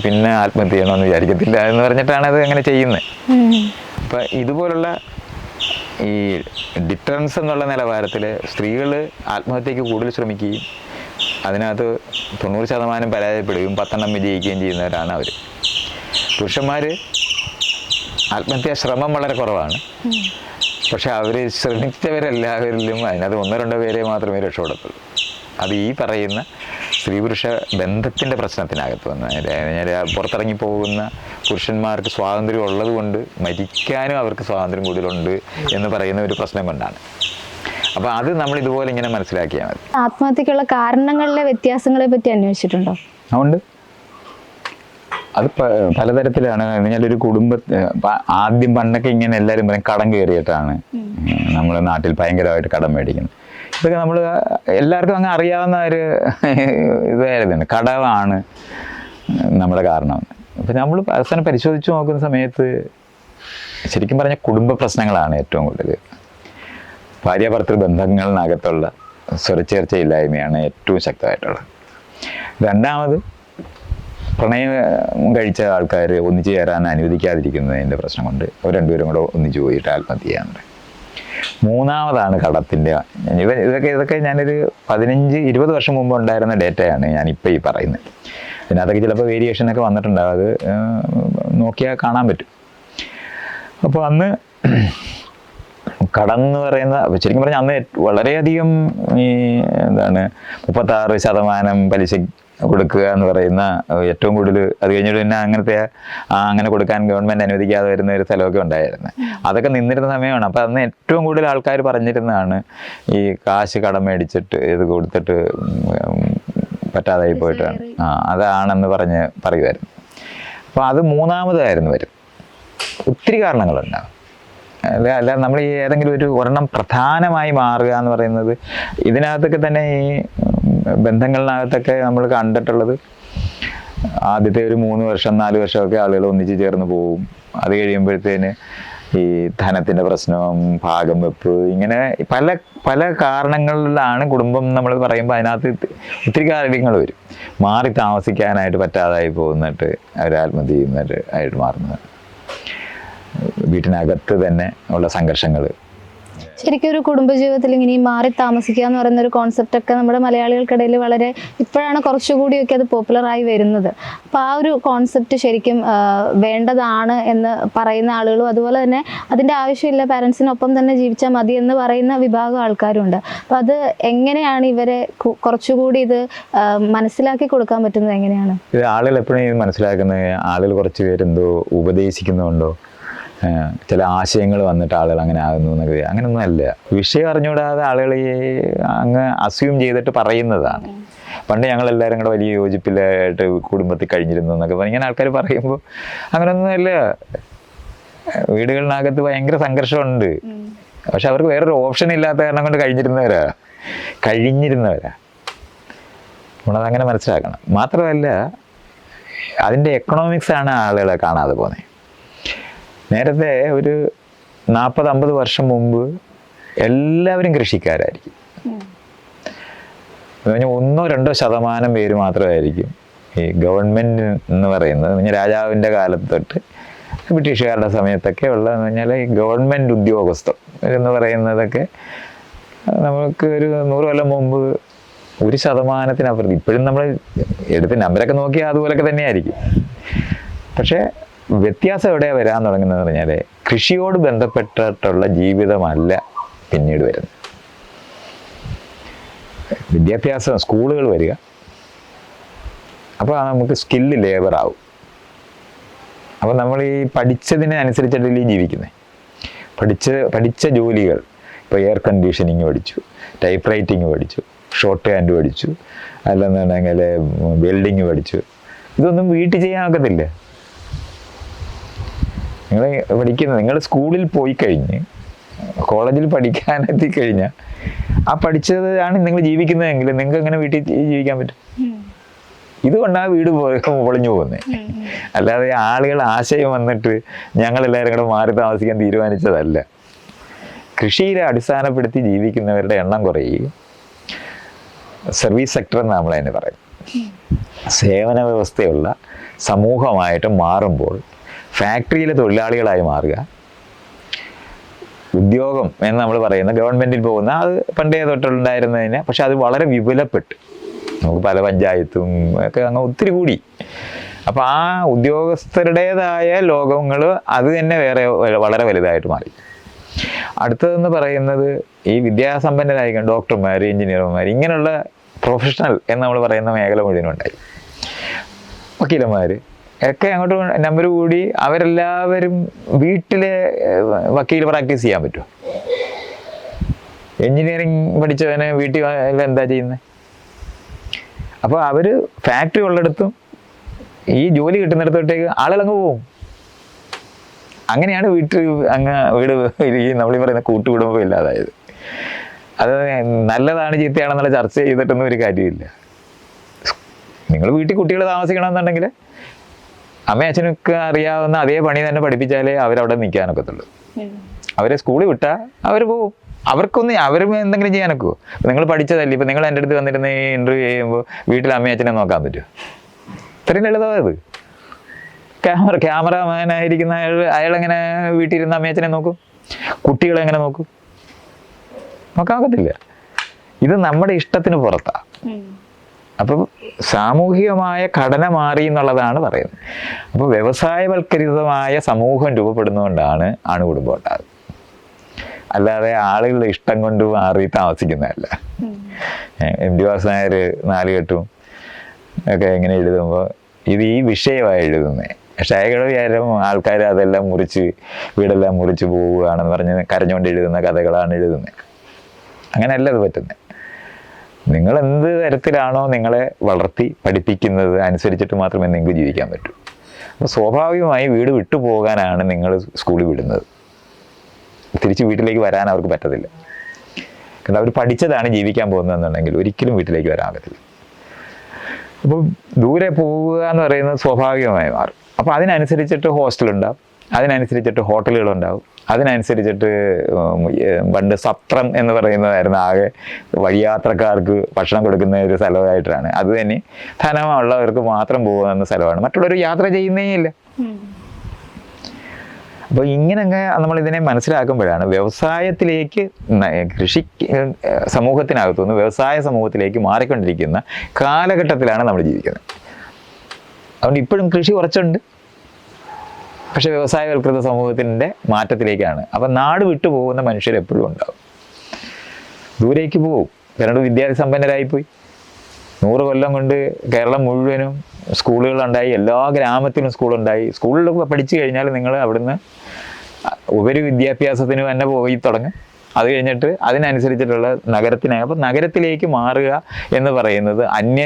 പിന്നെ ആത്മഹത്യ ചെയ്യണമെന്ന് വിചാരിക്കത്തില്ല എന്ന് പറഞ്ഞിട്ടാണ് അത് അങ്ങനെ ചെയ്യുന്നത്. അപ്പം ഇതുപോലുള്ള ഈ ഡിറ്ററൻസ് എന്നുള്ള നിലവാരത്തിൽ സ്ത്രീകൾ ആത്മഹത്യക്ക് കൂടുതൽ ശ്രമിക്കുകയും അതിനകത്ത് 90% പരാജയപ്പെടുകയും 10 വിജയിക്കുകയും ചെയ്യുന്നവരാണ് അവർ. പുരുഷന്മാർ ആത്മഹത്യാ ശ്രമം വളരെ കുറവാണ്. പക്ഷെ അവർ ശ്രമിച്ചവരെല്ലാവരിലും അതിനകത്ത് 1-2 പേരെ മാത്രമേ രക്ഷപ്പെടത്തുള്ളൂ. അത് ഈ പറയുന്ന സ്ത്രീ പുരുഷ ബന്ധത്തിൻ്റെ പ്രശ്നത്തിനകത്ത് വന്ന് പുറത്തിറങ്ങി പോകുന്ന പുരുഷന്മാർക്ക് സ്വാതന്ത്ര്യം ഉള്ളത് കൊണ്ട് മരിക്കാനും അവർക്ക് സ്വാതന്ത്ര്യം കൂടുതലുണ്ട് എന്ന് പറയുന്ന ഒരു പ്രശ്നം കൊണ്ടാണ്. അപ്പോൾ അത് നമ്മൾ ഇതുപോലെ ഇങ്ങനെ മനസ്സിലാക്കിയാൽ മതി. ആത്മഹത്യക്കുള്ള കാരണങ്ങളിലെ വ്യത്യാസങ്ങളെ പറ്റി അന്വേഷിച്ചിട്ടുണ്ടോ? അതുകൊണ്ട് അത് പലതരത്തിലാണ്. ഞാനൊരു ആദ്യം പണ്ടൊക്കെ ഇങ്ങനെ എല്ലാവരും പറയും കടം കയറിയിട്ടാണ് നമ്മുടെ നാട്ടിൽ ഭയങ്കരമായിട്ട് കടം മേടിക്കുന്നത്. ഇതൊക്കെ നമ്മൾ എല്ലാവർക്കും അങ്ങ് അറിയാവുന്ന ഒരു ഇതായിരുന്നു, കടമാണ് നമ്മുടെ കാരണം. അപ്പം നമ്മൾ അവസാനം പരിശോധിച്ച് നോക്കുന്ന സമയത്ത് ശരിക്കും പറഞ്ഞാൽ കുടുംബ പ്രശ്നങ്ങളാണ് ഏറ്റവും കൂടുതൽ. ഭാര്യാഭർത്തൃ ബന്ധങ്ങളിനകത്തുള്ള സ്വരച്ചേർച്ചയില്ലായ്മയാണ് ഏറ്റവും ശക്തമായിട്ടുള്ളത്. രണ്ടാമത് പ്രണയം കഴിച്ച ആൾക്കാർ ഒന്നിച്ചു ചേരാൻ അനുവദിക്കാതിരിക്കുന്നതിൻ്റെ പ്രശ്നം കൊണ്ട് അവർ രണ്ടുപേരും കൂടെ ഒന്നിച്ചു പോയിട്ട് ആത്മഹത്യ ചെയ്യാറുണ്ട്. മൂന്നാമതാണ് കടത്തിൻ്റെ. ഇതൊക്കെ ഞാനൊരു 15-20 വർഷം മുമ്പ് ഉണ്ടായിരുന്ന ഡേറ്റയാണ് ഞാനിപ്പോൾ ഈ പറയുന്നത്. ഇതിനകത്തൊക്കെ ചിലപ്പോൾ വേരിയേഷനൊക്കെ വന്നിട്ടുണ്ടാവും, അത് നോക്കിയാൽ കാണാൻ പറ്റും. അപ്പോൾ അന്ന് കടം എന്ന് പറയുന്ന ശരിക്കും പറഞ്ഞാൽ അന്ന് വളരെയധികം ഈ 36% പലിശ കൊടുക്കുക എന്ന് പറയുന്ന ഏറ്റവും കൂടുതൽ. അത് കഴിഞ്ഞിട്ട് പിന്നെ അങ്ങനെ കൊടുക്കാൻ ഗവൺമെൻറ് അനുവദിക്കാതെ വരുന്ന ഒരു സ്ഥലമൊക്കെ ഉണ്ടായിരുന്നു. അതൊക്കെ നിന്നിരുന്ന സമയമാണ്. അപ്പോൾ അന്ന് ഏറ്റവും കൂടുതൽ ആൾക്കാർ പറഞ്ഞിരുന്നതാണ് ഈ കാശ് കടം മേടിച്ചിട്ട് ഇത് കൊടുത്തിട്ട് പറ്റാതായി പോയിട്ടാണ് അതാണെന്ന് പറയുമായിരുന്നു. അപ്പോൾ അത് മൂന്നാമതായിരുന്നു വരും. ഒത്തിരി കാരണങ്ങളുണ്ടാകും. അല്ല നമ്മൾ ഈ ഏതെങ്കിലും ഒരു ഒരെണ്ണം പ്രധാനമായി മാറുക എന്ന് പറയുന്നത് ഇതിനകത്തൊക്കെ തന്നെ ഈ ബന്ധങ്ങളിനകത്തൊക്കെ നമ്മൾ കണ്ടിട്ടുള്ളത് ആദ്യത്തെ ഒരു 3 വർഷം 4 വർഷമൊക്കെ ആളുകൾ ഒന്നിച്ച് ചേർന്ന് പോവും. അത് കഴിയുമ്പോഴത്തേന് ഈ ധനത്തിൻ്റെ പ്രശ്നവും ഭാഗം വെപ്പ് ഇങ്ങനെ പല പല കാരണങ്ങളിലാണ് കുടുംബം നമ്മൾ പറയുമ്പോൾ അതിനകത്ത് ഒത്തിരി കാര്യങ്ങൾ വരും. മാറി താമസിക്കാനായിട്ട് പറ്റാതായി പോകുന്നിട്ട് അവർ ആത്മഹത്യ ചെയ്യുന്നിട്ട് ആയിട്ട് മാറുന്നത്. വീട്ടിനകത്ത് തന്നെ ഉള്ള സംഘർഷങ്ങൾ. ശരിക്കും ഒരു കുടുംബജീവിതത്തിൽ ഇങ്ങനെ മാറി താമസിക്കുക എന്ന് പറയുന്ന ഒരു കോൺസെപ്റ്റ് ഒക്കെ നമ്മുടെ മലയാളികൾക്കിടയിൽ വളരെ ഇപ്പോഴാണ് കുറച്ചുകൂടിയൊക്കെ അത് പോപ്പുലറായി വരുന്നത്. അപ്പോൾ ആ ഒരു കോൺസെപ്റ്റ് ശരിക്കും വേണ്ടതാണ് എന്ന് പറയുന്ന ആളുകളും അതുപോലെ തന്നെ അതിൻ്റെ ആവശ്യമില്ല, പാരൻസിനൊപ്പം തന്നെ ജീവിച്ചാൽ മതി എന്ന് പറയുന്ന വിഭാഗം ആൾക്കാരുണ്ട്. അപ്പോൾ അത് എങ്ങനെയാണ് ഇവരെ കുറച്ചുകൂടി ഇത് മനസ്സിലാക്കി കൊടുക്കാൻ പറ്റുന്നത്? എങ്ങനെയാണ് ഇത് ആളുകൾ എപ്പോഴും ഇത് മനസ്സിലാക്കുന്നത്? ആളുകൾ കുറച്ച് പേരെന്തോ ഉപദേശിക്കുന്നുണ്ടോ, ചില ആശയങ്ങൾ വന്നിട്ട് ആളുകൾ അങ്ങനെ ആകുന്നു എന്നൊക്കെ. അങ്ങനെയൊന്നും അല്ല. വിഷയം അറിഞ്ഞുകൂടാതെ ആളുകൾ അങ്ങ് അസ്യൂം ചെയ്തിട്ട് പറയുന്നതാണ്. പണ്ട് ഞങ്ങളെല്ലാവരും കൂടെ വലിയ യോജിപ്പിലായിട്ട് കുടുംബത്തിൽ കഴിഞ്ഞിരുന്നു എന്നൊക്കെ പറഞ്ഞ് ഇങ്ങനെ ആൾക്കാർ പറയുമ്പോൾ അങ്ങനെയൊന്നുമല്ല. വീടുകളിനകത്ത് ഭയങ്കര സംഘർഷമുണ്ട്. പക്ഷെ അവർക്ക് വേറൊരു ഓപ്ഷൻ ഇല്ലാത്ത കാരണം കൊണ്ട് കഴിഞ്ഞിരുന്നവരാ. നമ്മളതങ്ങനെ മനസ്സിലാക്കണം. മാത്രമല്ല അതിൻ്റെ എക്കണോമിക്സാണ് ആളുകളെ കാണാതെ പോകുന്നത്. നേരത്തെ ഒരു 40-50 വർഷം മുമ്പ് എല്ലാവരും കൃഷിക്കാരായിരിക്കും. 1-2% പേര് മാത്രമായിരിക്കും ഈ ഗവൺമെൻറ് എന്ന് പറയുന്നത്. രാജാവിൻ്റെ കാലത്ത് തൊട്ട് ബ്രിട്ടീഷുകാരുടെ സമയത്തൊക്കെ ഉള്ളതെന്ന് പറഞ്ഞാൽ ഈ ഗവൺമെൻറ് ഉദ്യോഗസ്ഥർ എന്ന് പറയുന്നതൊക്കെ നമുക്ക് ഒരു 100 കൊല്ലം മുമ്പ് 1%-അപ്പുറത്ത്. ഇപ്പോഴും നമ്മൾ എടുത്ത് നമ്പരൊക്കെ നോക്കിയാൽ അതുപോലൊക്കെ തന്നെയായിരിക്കും. പക്ഷേ വ്യത്യാസം എവിടെയാണ് വരാൻ തുടങ്ങുന്നത് പറഞ്ഞാൽ കൃഷിയോട് ബന്ധപ്പെട്ടിട്ടുള്ള ജീവിതമല്ല പിന്നീട് വരുന്നത്. വിദ്യാഭ്യാസം, സ്കൂളുകൾ വരിക, അപ്പോൾ നമുക്ക് സ്കില്ല് ലേബർ ആവും. അപ്പോൾ നമ്മൾ ഈ പഠിച്ചതിനനുസരിച്ചിട്ടല്ലേ ജീവിക്കുന്നത്. പഠിച്ച ജോലികൾ, ഇപ്പോൾ എയർ കണ്ടീഷനിങ് പഠിച്ചു, ടൈപ്പ് റൈറ്റിങ് പഠിച്ചു, ഷോർട്ട് ഹാൻഡ് പഠിച്ചു, അല്ലെന്നുണ്ടെങ്കിൽ വെൽഡിങ് പഠിച്ചു. ഇതൊന്നും വീട്ടിൽ ചെയ്യാൻ ഒക്കത്തില്ല. നിങ്ങൾ സ്കൂളിൽ പോയി കഴിഞ്ഞ് കോളേജിൽ പഠിക്കാനെത്തിക്കഴിഞ്ഞാൽ ആ പഠിച്ചതാണ് നിങ്ങൾ ജീവിക്കുന്നതെങ്കിൽ നിങ്ങൾക്ക് എങ്ങനെ വീട്ടിൽ ജീവിക്കാൻ പറ്റും? ഇതുകൊണ്ടാണ് വീട് പൊളിഞ്ഞു പോകുന്നത്. അല്ലാതെ ആളുകൾ ആശയം വന്നിട്ട് ഞങ്ങളെല്ലാവരും കൂടെ മാറി താമസിക്കാൻ തീരുമാനിച്ചതല്ല. കൃഷിയെ അടിസ്ഥാനപ്പെടുത്തി ജീവിക്കുന്നവരുടെ എണ്ണം കുറയുകയും സർവീസ് സെക്ടർ എന്ന് നമ്മളതിനെ പറയും, സേവന വ്യവസ്ഥയുള്ള സമൂഹമായിട്ട് മാറുമ്പോൾ ഫാക്ടറിയിലെ തൊഴിലാളികളായി മാറുക. ഉദ്യോഗം എന്ന് നമ്മൾ പറയുന്ന ഗവൺമെൻറ്റിൽ പോകുന്ന അത് പണ്ടേ തൊട്ടുണ്ടായിരുന്നതിന്, പക്ഷെ അത് വളരെ വിപുലപ്പെട്ട് നമുക്ക് പല പഞ്ചായത്തും ഒക്കെ അങ്ങ് ഒത്തിരി കൂടി. അപ്പോൾ ആ ഉദ്യോഗസ്ഥരുടേതായ ലോകങ്ങൾ അത് തന്നെ വേറെ വളരെ വലുതായിട്ട് മാറി. അടുത്തതെന്ന് പറയുന്നത് ഈ വിദ്യാസമ്പന്നരായിരിക്കും ഡോക്ടർമാർ, എഞ്ചിനീയർമാർ, ഇങ്ങനെയുള്ള പ്രൊഫഷണൽ എന്ന് നമ്മൾ പറയുന്ന മേഖല മുഴുവനുണ്ടായി. വക്കീലന്മാർ ഒക്കെ അങ്ങോട്ട് നമ്പർ കൂടി. അവരെല്ലാവരും വീട്ടിലെ വക്കീൽ പ്രാക്ടീസ് ചെയ്യാൻ പറ്റുമോ? എൻജിനീയറിങ് പഠിച്ചവന് വീട്ടിൽ എന്താ ചെയ്യുന്നത്? അപ്പോൾ അവർ ഫാക്ടറി ഉള്ളിടത്തും ഈ ജോലി കിട്ടുന്നിടത്തോട്ടേക്ക് ആളുകളങ്ങ് പോവും. അങ്ങനെയാണ് വീട് ഈ നമ്മൾ പറയുന്ന കൂട്ടുകുടുംബം ഇല്ലാതായത്. അത് നല്ലതാണ് ചീത്തയാണെന്നുള്ള ചർച്ച ചെയ്തിട്ടൊന്നും ഒരു കാര്യമില്ല. നിങ്ങൾ വീട്ടിൽ കുട്ടികൾ താമസിക്കണമെന്നുണ്ടെങ്കിൽ അമ്മയും അച്ഛനൊക്കെ അറിയാവുന്ന അതേ പണി തന്നെ പഠിപ്പിച്ചാലേ അവരവിടെ നിൽക്കാനൊക്കത്തുള്ളൂ. അവരെ സ്കൂളിൽ വിട്ടാൽ അവർ പോവും. അവരും എന്തെങ്കിലും ചെയ്യാനൊക്കുമോ? നിങ്ങൾ പഠിച്ചതല്ലേ. ഇപ്പം നിങ്ങൾ എൻ്റെ അടുത്ത് വന്നിരുന്ന ഈ ഇൻ്റർവ്യൂ ചെയ്യുമ്പോൾ വീട്ടിൽ അമ്മയും അച്ഛനെ നോക്കാൻ പറ്റുമോ? ഇത്രയും ലളിതമായത്. ക്യാമറമാനായിരിക്കുന്ന അയാളെങ്ങനെ വീട്ടിൽ ഇരുന്ന് അമ്മയും അച്ഛനെ നോക്കും? കുട്ടികളെങ്ങനെ നോക്കും? നോക്കാൻ ഒക്കത്തില്ല. ഇത് നമ്മുടെ ഇഷ്ടത്തിന് പുറത്താണ്. അപ്പം സാമൂഹികമായ ഘടന മാറി എന്നുള്ളതാണ് പറയുന്നത്. അപ്പോൾ വ്യവസായവൽക്കരിതമായ സമൂഹം രൂപപ്പെടുന്നതുകൊണ്ടാണ് അണുകുടുംബം ഉണ്ടാകുന്നത്. അല്ലാതെ ആളുകളുടെ ഇഷ്ടം കൊണ്ട് മാറി താമസിക്കുന്നതല്ല. എം ടി വാസുദേവൻ നായർ നാലുകെട്ടും ഒക്കെ ഇങ്ങനെ എഴുതുമ്പോൾ ഇത് ഈ വിഷയമായി എഴുതുന്നത്. പക്ഷെ അയാളുടെ വിചാരം ആൾക്കാർ അതെല്ലാം മുറിച്ച് വീടെല്ലാം മുറിച്ച് പോവുകയാണെന്ന് പറഞ്ഞ് കരഞ്ഞുകൊണ്ട് എഴുതുന്ന കഥകളാണ് എഴുതുന്നത്. അങ്ങനെയല്ല അത് പറ്റുന്നത്. നിങ്ങൾ എന്ത് തരത്തിലാണോ നിങ്ങളെ വളർത്തി പഠിപ്പിക്കുന്നത് അനുസരിച്ചിട്ട് മാത്രമേ നിങ്ങൾക്ക് ജീവിക്കാൻ പറ്റൂ. അപ്പോൾ സ്വാഭാവികമായി വീട് വിട്ടു പോകാനാണ് നിങ്ങൾ സ്കൂളിൽ വിടുന്നത്. തിരിച്ച് വീട്ടിലേക്ക് വരാൻ അവർക്ക് പറ്റത്തില്ല. കാരണം അവർ പഠിച്ചതാണ് ജീവിക്കാൻ പോകുന്നതെന്നുണ്ടെങ്കിൽ ഒരിക്കലും വീട്ടിലേക്ക് വരാൻ പറ്റില്ല. അപ്പോൾ ദൂരെ പോവുക എന്ന് പറയുന്നത് സ്വാഭാവികമായി മാറും. അപ്പോൾ അതിനനുസരിച്ചിട്ട് ഹോസ്റ്റലുണ്ടാവും, അതിനനുസരിച്ചിട്ട് ഹോട്ടലുകളുണ്ടാവും, അതിനനുസരിച്ചിട്ട് പണ്ട് സത്രം എന്ന് പറയുന്നതായിരുന്നു ആകെ വഴിയാത്രക്കാർക്ക് ഭക്ഷണം കൊടുക്കുന്ന ഒരു സ്ഥലമായിട്ടാണ്. അത് തന്നെ ധനമുള്ളവർക്ക് മാത്രം പോകുന്ന സ്ഥലമാണ്. മറ്റുള്ളവർ യാത്ര ചെയ്യുന്നേ ഇല്ല. അപ്പോൾ ഇങ്ങനെയൊക്കെ നമ്മളിതിനെ മനസ്സിലാക്കുമ്പോഴാണ് വ്യവസായത്തിലേക്ക് കൃഷി സമൂഹത്തിനകത്തുനിന്ന് വ്യവസായ സമൂഹത്തിലേക്ക് മാറിക്കൊണ്ടിരിക്കുന്ന കാലഘട്ടത്തിലാണ് നമ്മൾ ജീവിക്കുന്നത്. അതുകൊണ്ട് ഇപ്പോഴും കൃഷി കുറച്ചുണ്ട്, പക്ഷെ വ്യവസായവൽകൃത സമൂഹത്തിൻ്റെ മാറ്റത്തിലേക്കാണ്. അപ്പം നാട് വിട്ടു പോകുന്ന മനുഷ്യരെപ്പോഴും ഉണ്ടാവും, ദൂരേക്ക് പോകും. കാരണം വിദ്യാസമ്പന്നരായിപ്പോയി. 100 കൊല്ലം കൊണ്ട് കേരളം മുഴുവനും സ്കൂളുകളുണ്ടായി, എല്ലാ ഗ്രാമത്തിലും സ്കൂളുണ്ടായി. സ്കൂളിലൊക്കെ പഠിച്ചു കഴിഞ്ഞാൽ നിങ്ങൾ അവിടുന്ന് ഉപരി വിദ്യാഭ്യാസത്തിന് തന്നെ പോയി തുടങ്ങും. അത് കഴിഞ്ഞിട്ട് അതിനനുസരിച്ചിട്ടുള്ള നഗരത്തിനായി. അപ്പം നഗരത്തിലേക്ക് മാറുക എന്ന് പറയുന്നത്, അന്യ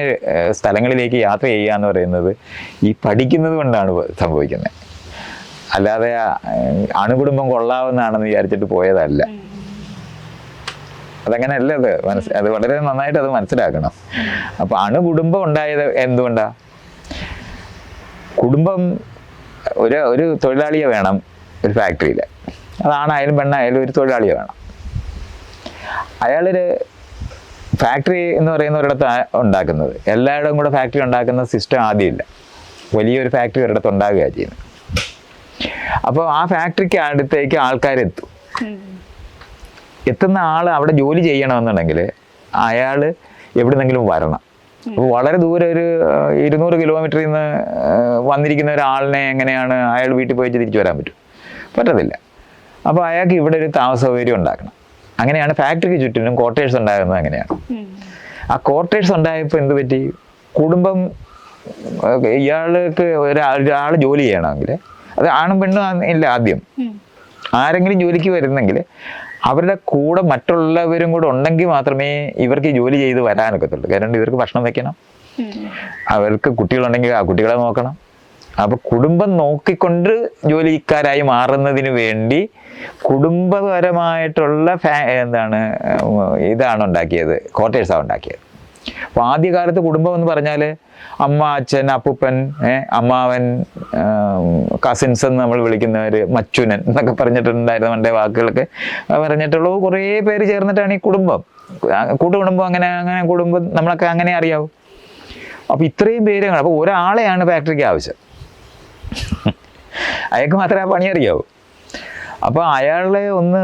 സ്ഥലങ്ങളിലേക്ക് യാത്ര ചെയ്യുക എന്ന് പറയുന്നത് ഈ പഠിക്കുന്നത് കൊണ്ടാണ് സംഭവിക്കുന്നത്. അല്ലാതെ അണുകുടുംബം കൊള്ളാവുന്നതാണെന്ന് വിചാരിച്ചിട്ട് പോയതല്ല. അതങ്ങനെയല്ല. അത് വളരെ നന്നായിട്ട് അത് മനസ്സിലാക്കണം. അപ്പം അണുകുടുംബം ഉണ്ടായത് എന്തുകൊണ്ടാ? കുടുംബം ഒരു തൊഴിലാളിയെ വേണം ഒരു ഫാക്ടറിയിൽ. അതാണായാലും പെണ്ണായാലും ഒരു തൊഴിലാളിയെ വേണം. അയാളൊരു ഫാക്ടറി എന്ന് പറയുന്ന ഒരിടത്ത് ഉണ്ടാക്കുന്നത്, എല്ലായിടവും കൂടെ ഫാക്ടറി ഉണ്ടാക്കുന്ന സിസ്റ്റം ആദ്യമില്ല. വലിയൊരു ഫാക്ടറി ഒരിടത്ത് ഉണ്ടാകുകയാണ് ചെയ്യുന്നത്. അപ്പോൾ ആ ഫാക്ടറിക്ക് അടുത്തേക്ക് ആൾക്കാരെത്തും. എത്തുന്ന ആൾ അവിടെ ജോലി ചെയ്യണമെന്നുണ്ടെങ്കിൽ അയാൾ എവിടുന്നെങ്കിലും വരണം. അപ്പോൾ വളരെ ദൂരെ ഒരു 200 കിലോമീറ്ററിൽ നിന്ന് വന്നിരിക്കുന്ന ഒരാളിനെ എങ്ങനെയാണ് അയാൾ വീട്ടിൽ പോയിട്ട് തിരിച്ചു വരാൻ പറ്റും? പറ്റത്തില്ല. അപ്പോൾ അയാൾക്ക് ഇവിടെ ഒരു താമസ സൗകര്യം ഉണ്ടാക്കണം. അങ്ങനെയാണ് ഫാക്ടറിക്ക് ചുറ്റിനും ക്വാർട്ടേഴ്സ് ഉണ്ടാകുന്നത്. അങ്ങനെയാണ്. ആ ക്വാർട്ടേഴ്സ് ഉണ്ടായപ്പോൾ എന്ത് പറ്റി? കുടുംബം, ഇയാൾക്ക് ഒരാൾ ജോലി ചെയ്യണമെങ്കിൽ അത് ആണും പെണ്ണും ഇല്ല. ആദ്യം ആരെങ്കിലും ജോലിക്ക് വരുന്നെങ്കിൽ അവരുടെ കൂടെ മറ്റുള്ളവരും കൂടെ ഉണ്ടെങ്കിൽ മാത്രമേ ഇവർക്ക് ജോലി ചെയ്ത് വരാനൊക്കത്തുള്ളൂ. കാരണം ഇവർക്ക് ഭക്ഷണം വെക്കണം, അവർക്ക് കുട്ടികളുണ്ടെങ്കിൽ ആ കുട്ടികളെ നോക്കണം. അപ്പോൾ കുടുംബം നോക്കിക്കൊണ്ട് ജോലിക്കാരായി മാറുന്നതിന് വേണ്ടി കുടുംബപരമായിട്ടുള്ള ഇതാണ് ഉണ്ടാക്കിയത്, ക്വാർട്ടേഴ്സാണ് ഉണ്ടാക്കിയത്. അപ്പോൾ ആദ്യകാലത്ത് കുടുംബം എന്ന് പറഞ്ഞാൽ അമ്മ, അച്ഛൻ, അപ്പൂപ്പൻ, അമ്മാവൻ, കസിൻസ് എന്ന് നമ്മൾ വിളിക്കുന്നവർ, മച്ചുനൻ എന്നൊക്കെ പറഞ്ഞിട്ടുണ്ടായിരുന്ന പണ്ടേ വാക്കുകളൊക്കെ പറഞ്ഞിട്ടുള്ള കുറേ പേര് ചേർന്നിട്ടാണ് ഈ കുടുംബം. കൂട്ടുകുടുംബം. അങ്ങനെ കുടുംബം നമ്മളൊക്കെ അങ്ങനെ അറിയാവും. അപ്പോൾ ഇത്രയും പേര്. അപ്പോൾ ഒരാളെയാണ് ഫാക്ടറിക്ക് ആവശ്യം. അയാൾക്ക് മാത്രമേ ആ പണി അറിയാവൂ. അപ്പോൾ അയാളെ ഒന്ന്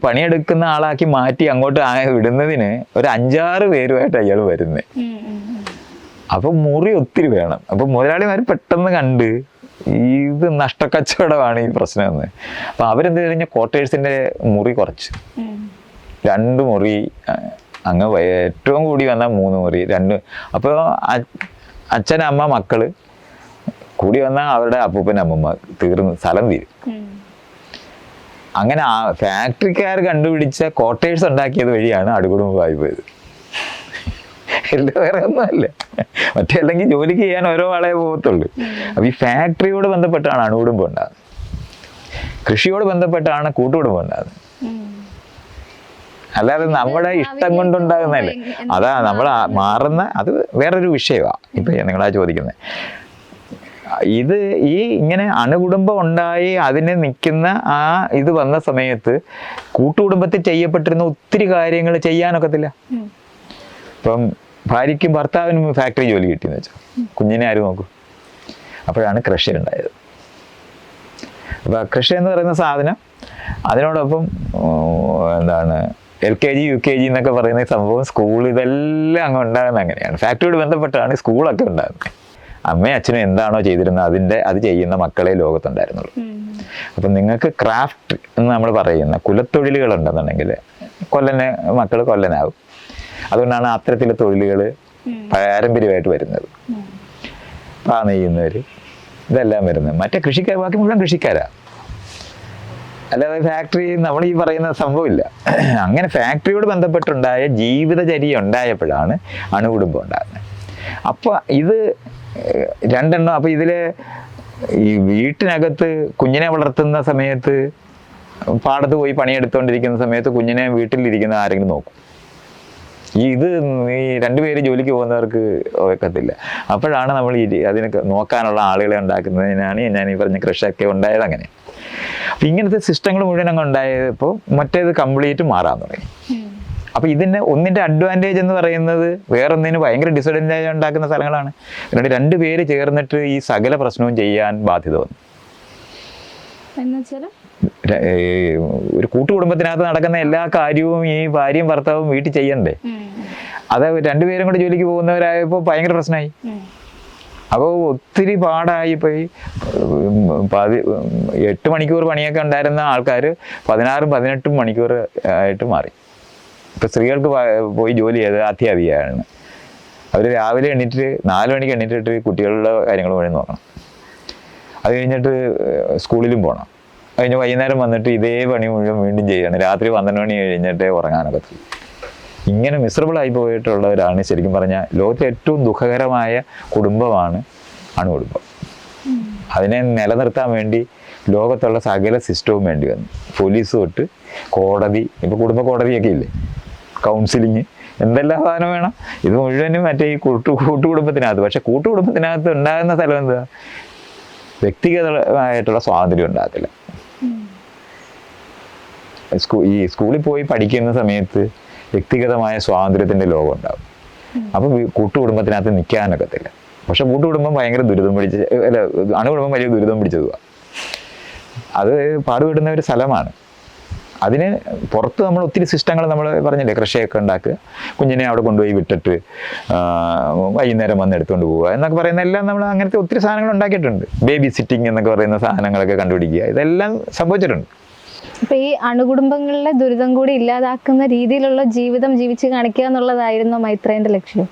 പണിയെടുക്കുന്ന ആളാക്കി മാറ്റി അങ്ങോട്ട് വിടുന്നതിന് ഒരു 5-6 പേരുമായിട്ട് അയാൾ വരുന്നത്. അപ്പം മുറി ഒത്തിരി വേണം. അപ്പം മുതലാളിമാർ പെട്ടെന്ന് കണ്ട് ഇത് നഷ്ടക്കച്ചവടമാണ് ഈ പ്രശ്നമെന്ന്. അപ്പം അവരെന്ത് കഴിഞ്ഞാൽ ക്വാർട്ടേഴ്സിൻ്റെ മുറി കുറച്ച് 2 മുറി, അങ്ങ് ഏറ്റവും കൂടി വന്നാൽ 3 മുറി, 2. അപ്പോൾ അച്ഛൻ, അമ്മ, മക്കള് കൂടി വന്നാൽ അവരുടെ അപ്പൂപ്പൻ, അമ്മമ്മ തീർന്ന് സ്ഥലം തീരും. അങ്ങനെ ആ ഫാക്ടറിക്കാർ കണ്ടുപിടിച്ച ക്വാർട്ടേഴ്സ് ഉണ്ടാക്കിയത് വഴിയാണ് അണുകുടുംബമായി പോയത്. എല്ലാം വേറെ ഒന്നുമല്ല, മറ്റേ അല്ലെങ്കിൽ ജോലിക്ക് ചെയ്യാൻ ഓരോ ആളെ പോകത്തുള്ളൂ. അപ്പോൾ ഈ ഫാക്ടറിയോട് ബന്ധപ്പെട്ടാണ് അണുകുടുംബം ഉണ്ടാകുന്നത്, കൃഷിയോട് ബന്ധപ്പെട്ടാണ് കൂട്ടുകുടുംബം ഉണ്ടാകുന്നത്. അല്ലാതെ നമ്മുടെ ഇഷ്ടം കൊണ്ടുണ്ടാകുന്നതല്ലേ. അതാ നമ്മൾ മാറുന്ന, അത് വേറൊരു വിഷയമാണ് ഇപ്പം നിങ്ങളാ ചോദിക്കുന്നത്. ഇത് ഈ ഇങ്ങനെ അണുകുടുംബം ഉണ്ടായി അതിന് നിൽക്കുന്ന ആ ഇത് വന്ന സമയത്ത് കൂട്ടുകുടുംബത്തിൽ ചെയ്യപ്പെട്ടിരുന്ന ഒത്തിരി കാര്യങ്ങൾ ചെയ്യാനൊക്കത്തില്ല. ഇപ്പം ഭാര്യയ്ക്കും ഭർത്താവിനും ഫാക്ടറി ജോലി കിട്ടിയെന്ന് വെച്ചാൽ കുഞ്ഞിനെ ആര് നോക്കും? അപ്പോഴാണ് കൃഷി ഉണ്ടായത്. അപ്പോൾ കൃഷി എന്ന് പറയുന്ന സാധനം, അതിനോടൊപ്പം എന്താണ് LKG UKG എന്നൊക്കെ പറയുന്ന സംഭവം, സ്കൂൾ, ഇതെല്ലാം അങ്ങ് ഉണ്ടാകുന്നത് അങ്ങനെയാണ്. ഫാക്ടറിയോട് ബന്ധപ്പെട്ടാണ് സ്കൂളൊക്കെ ഉണ്ടാകുന്നത്. അമ്മയും അച്ഛനും എന്താണോ ചെയ്തിരുന്നത് അത് ചെയ്യുന്ന മക്കളെ ലോകത്തുണ്ടായിരുന്നുള്ളൂ. അപ്പം നിങ്ങൾക്ക് ക്രാഫ്റ്റ് എന്ന് നമ്മൾ പറയുന്ന കുലത്തൊഴിലുകളുണ്ടെന്നുണ്ടെങ്കിൽ മക്കൾ കൊല്ലനാവും. അതുകൊണ്ടാണ് അത്തരത്തിലെ തൊഴിലുകൾ പാരമ്പര്യമായിട്ട് വരുന്നത്. പാ നെയ്യുന്നവർ, ഇതെല്ലാം വരുന്നത്. മറ്റേ കൃഷിക്കാർ ബാക്കി മുഴുവൻ കൃഷിക്കാരാണ്. അല്ലാതെ ഫാക്ടറി നമ്മൾ ഈ പറയുന്ന സംഭവമില്ല. അങ്ങനെ ഫാക്ടറിയോട് ബന്ധപ്പെട്ടുണ്ടായ ജീവിതചര്യ ഉണ്ടായപ്പോഴാണ് അണുകുടുംബം ഉണ്ടാകുന്നത്. അപ്പോൾ ഇത് രണ്ടെണ്ണം. അപ്പോൾ ഇതിൽ ഈ വീട്ടിനകത്ത് കുഞ്ഞിനെ വളർത്തുന്ന സമയത്ത്, പാടത്ത് പോയി പണിയെടുത്തുകൊണ്ടിരിക്കുന്ന സമയത്ത് കുഞ്ഞിനെ വീട്ടിലിരിക്കുന്ന ആരെങ്കിലും നോക്കും? ഈ രണ്ടുപേര് ജോലിക്ക് പോകുന്നവർക്ക് ഒക്കത്തില്ല. അപ്പോഴാണ് നമ്മൾ അതിന് നോക്കാനുള്ള ആളുകളെ ഉണ്ടാക്കുന്നതിനാണ് ഞാൻ ഈ പറഞ്ഞ കൃഷിയൊക്കെ ഉണ്ടായത്. അങ്ങനെ അപ്പം ഇങ്ങനത്തെ സിസ്റ്റങ്ങൾ മുഴുവൻ അങ്ങ് ഉണ്ടായപ്പോൾ മറ്റേത് കംപ്ലീറ്റ് മാറാൻ തുടങ്ങി. അപ്പോൾ ഇതിന് ഒന്നിൻ്റെ അഡ്വാൻറ്റേജ് എന്ന് പറയുന്നത് വേറൊന്നിന് ഭയങ്കര ഡിസഡ്വാൻറ്റേജ് ഉണ്ടാക്കുന്ന സ്ഥലങ്ങളാണ്. എന്നിട്ട് രണ്ടുപേര് ചേർന്നിട്ട് ഈ സകല പ്രശ്നവും ചെയ്യാൻ ബാധ്യത വന്നു. ഒരു കൂട്ടുകുടുംബത്തിനകത്ത് നടക്കുന്ന എല്ലാ കാര്യവും ഈ ഭാര്യയും ഭർത്താവും വീട്ടിൽ ചെയ്യണ്ടേ? അത് രണ്ടുപേരും കൂടെ ജോലിക്ക് പോകുന്നവരായപ്പോൾ ഭയങ്കര പ്രശ്നമായി. അപ്പോൾ ഒത്തിരി പാടായിപ്പോയി. 8 മണിക്കൂർ പണിയൊക്കെ ഉണ്ടായിരുന്ന ആൾക്കാർ 16-18 മണിക്കൂർ ആയിട്ട് മാറി. ഇപ്പോൾ സ്ത്രീകൾക്ക് പോയി ജോലി ചെയ്ത് അത്യാവശ്യമാണ്. അവർ രാവിലെ 4 മണിക്ക് എണീറ്റിട്ട് കുട്ടികളുടെ കാര്യങ്ങൾ വഴി നോക്കണം. അത് കഴിഞ്ഞിട്ട് സ്കൂളിലും പോകണം. കഴിഞ്ഞ് വൈകുന്നേരം വന്നിട്ട് ഇതേ പണി മുഴുവൻ വീണ്ടും ചെയ്യണം. രാത്രി 12 മണി കഴിഞ്ഞിട്ടേ ഉറങ്ങാനൊക്കെ. ഇങ്ങനെ മിസറബിളായി പോയിട്ടുള്ളവരാണ് ശരിക്കും പറഞ്ഞാൽ ലോകത്തെ ഏറ്റവും ദുഃഖകരമായ കുടുംബമാണ് അണുകുടുംബം. അതിനെ നിലനിർത്താൻ വേണ്ടി ലോകത്തുള്ള സകല സിസ്റ്റവും വേണ്ടി വന്നു. പോലീസ് തൊട്ട് കോടതി, ഇപ്പോൾ കുടുംബ കോടതിയൊക്കെ ഇല്ലേ, കൗൺസിലിങ്, എന്തെല്ലാം സാധനം വേണം. ഇത് മുഴുവനും മറ്റേ ഈ കൂട്ടുകുടുംബത്തിനകത്ത്. പക്ഷെ കൂട്ടുകുടുംബത്തിനകത്ത് ഉണ്ടാകുന്ന സ്ഥലം എന്താ? വ്യക്തിഗതമായിട്ടുള്ള സ്വാതന്ത്ര്യം ഉണ്ടാകത്തില്ല. ഈ സ്കൂളിൽ പോയി പഠിക്കുന്ന സമയത്ത് വ്യക്തിഗതമായ സ്വാതന്ത്ര്യത്തിൻ്റെ ലോകം ഉണ്ടാകും. അപ്പം കൂട്ടുകുടുംബത്തിനകത്ത് നിൽക്കാനൊക്കത്തില്ല. പക്ഷെ കൂട്ടുകുടുംബം ഭയങ്കര ദുരിതം അണുകുടുംബം വലിയ ദുരിതം പിടിച്ചതുവാ. അത് പാടുപെടുന്ന ഒരു സ്ഥലമാണ്. അതിന് പുറത്ത് നമ്മൾ ഒത്തിരി സിസ്റ്റങ്ങൾ നമ്മൾ പറഞ്ഞില്ലേ, കൃഷിയൊക്കെ ഉണ്ടാക്കുക, കുഞ്ഞിനെ അവിടെ കൊണ്ടുപോയി വിട്ടിട്ട് വൈകുന്നേരം വന്ന് എടുത്തുകൊണ്ട് പോവുക എന്നൊക്കെ പറയുന്ന എല്ലാം നമ്മൾ അങ്ങനത്തെ ഒത്തിരി സാധനങ്ങൾ ഉണ്ടാക്കിയിട്ടുണ്ട്. ബേബി സിറ്റിംഗ് എന്നൊക്കെ പറയുന്ന സാധനങ്ങളൊക്കെ കണ്ടുപിടിക്കുക, ഇതെല്ലാം സംഭവിച്ചിട്ടുണ്ട്. അപ്പോൾ ഈ അണുകുടുംബങ്ങളിലെ ദുരിതം കൂടി ഇല്ലാതാക്കുന്ന രീതിയിലുള്ള ജീവിതം ജീവിച്ച് കാണിക്കുക എന്നുള്ളതായിരുന്നു മൈത്രേയൻ്റെ ലക്ഷ്യം.